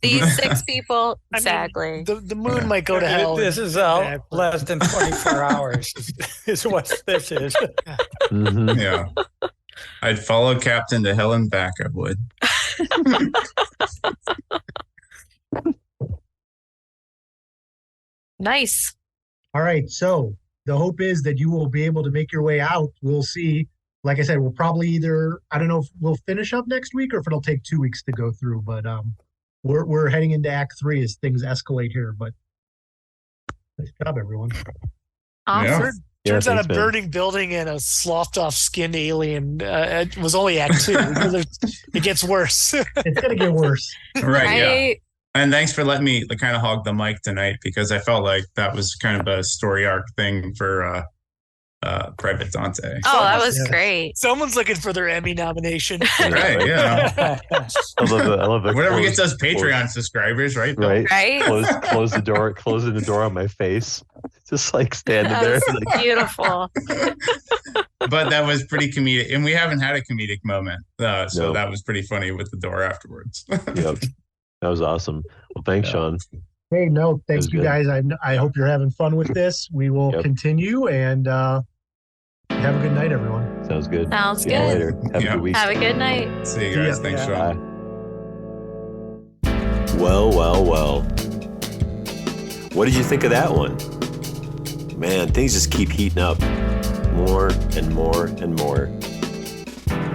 These 6 people, I mean, exactly. The moon might go to hell. This is back, but- less than 24 hours is what this is. Mhm. Yeah. I'd follow Captain to hell and back, I would. Nice. All right. So the hope is that you will be able to make your way out. We'll see. Like I said, we'll probably either, I don't know if we'll finish up next week or if it'll take 2 weeks to go through, but we're heading into Act 3 as things escalate here. But nice job, everyone. Awesome. Yeah, Turns out thanks, a man. burning building and a sloughed off skinned alien it was only Act 2. It gets worse. It's gonna get worse. Right. Yeah. Right? And thanks for letting me kind of hog the mic tonight, because I felt like that was kind of a story arc thing for Private Dante. Oh, that was Yeah. great. Someone's looking for their Emmy nomination. Right. Yeah. I love it. Whatever gets Close- us Patreon subscribers, right? Bill? Right. Right? Close the door. Closing the door on my face. Just like standing That there. was Like, beautiful. But that was pretty comedic, and we haven't had a comedic moment, so No. that was pretty funny with the door afterwards. yep. That was awesome. Well, thanks, Yeah. Sean. Hey, no, thank was you good. guys. I hope you're having fun with this. We will Yep. continue and have a good night, everyone. Sounds good. Sounds See you good. later. Have Yeah. a good week. Have a good night. See you See ya. guys. Thanks, Yeah. Sean. Bye. Well. What did you think of that one? Man, things just keep heating up. More and more and more.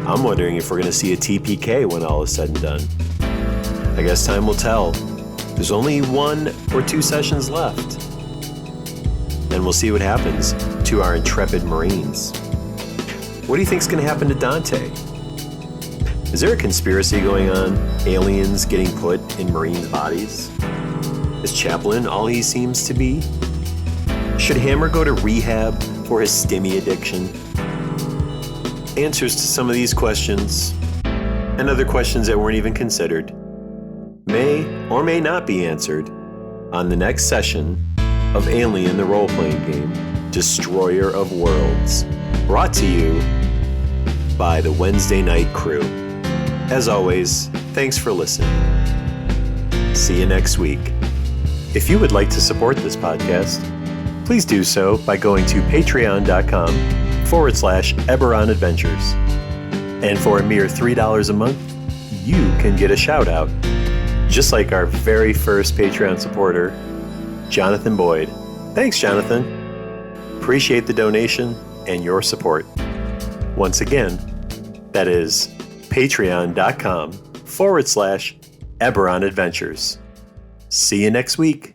I'm wondering if we're going to see a TPK when all is said and done. I guess time will tell. There's only 1 or 2 sessions left. And we'll see what happens to our intrepid Marines. What do you think's going to happen to Dante? Is there a conspiracy going on? Aliens getting put in Marines' bodies? Is Chaplin all he seems to be? Should Hammer go to rehab for his stimmy addiction? Answers to some of these questions, and other questions that weren't even considered, may or may not be answered on the next session of Alien, the role-playing game, Destroyer of Worlds, brought to you by the Wednesday Night Crew. As always, thanks for listening. See you next week. If you would like to support this podcast, please do so by going to patreon.com/Eberron Adventures. And for a mere $3 a month, you can get a shout out, just like our very first Patreon supporter, Jonathan Boyd. Thanks, Jonathan. Appreciate the donation and your support. Once again, that is patreon.com/Eberron Adventures. See you next week.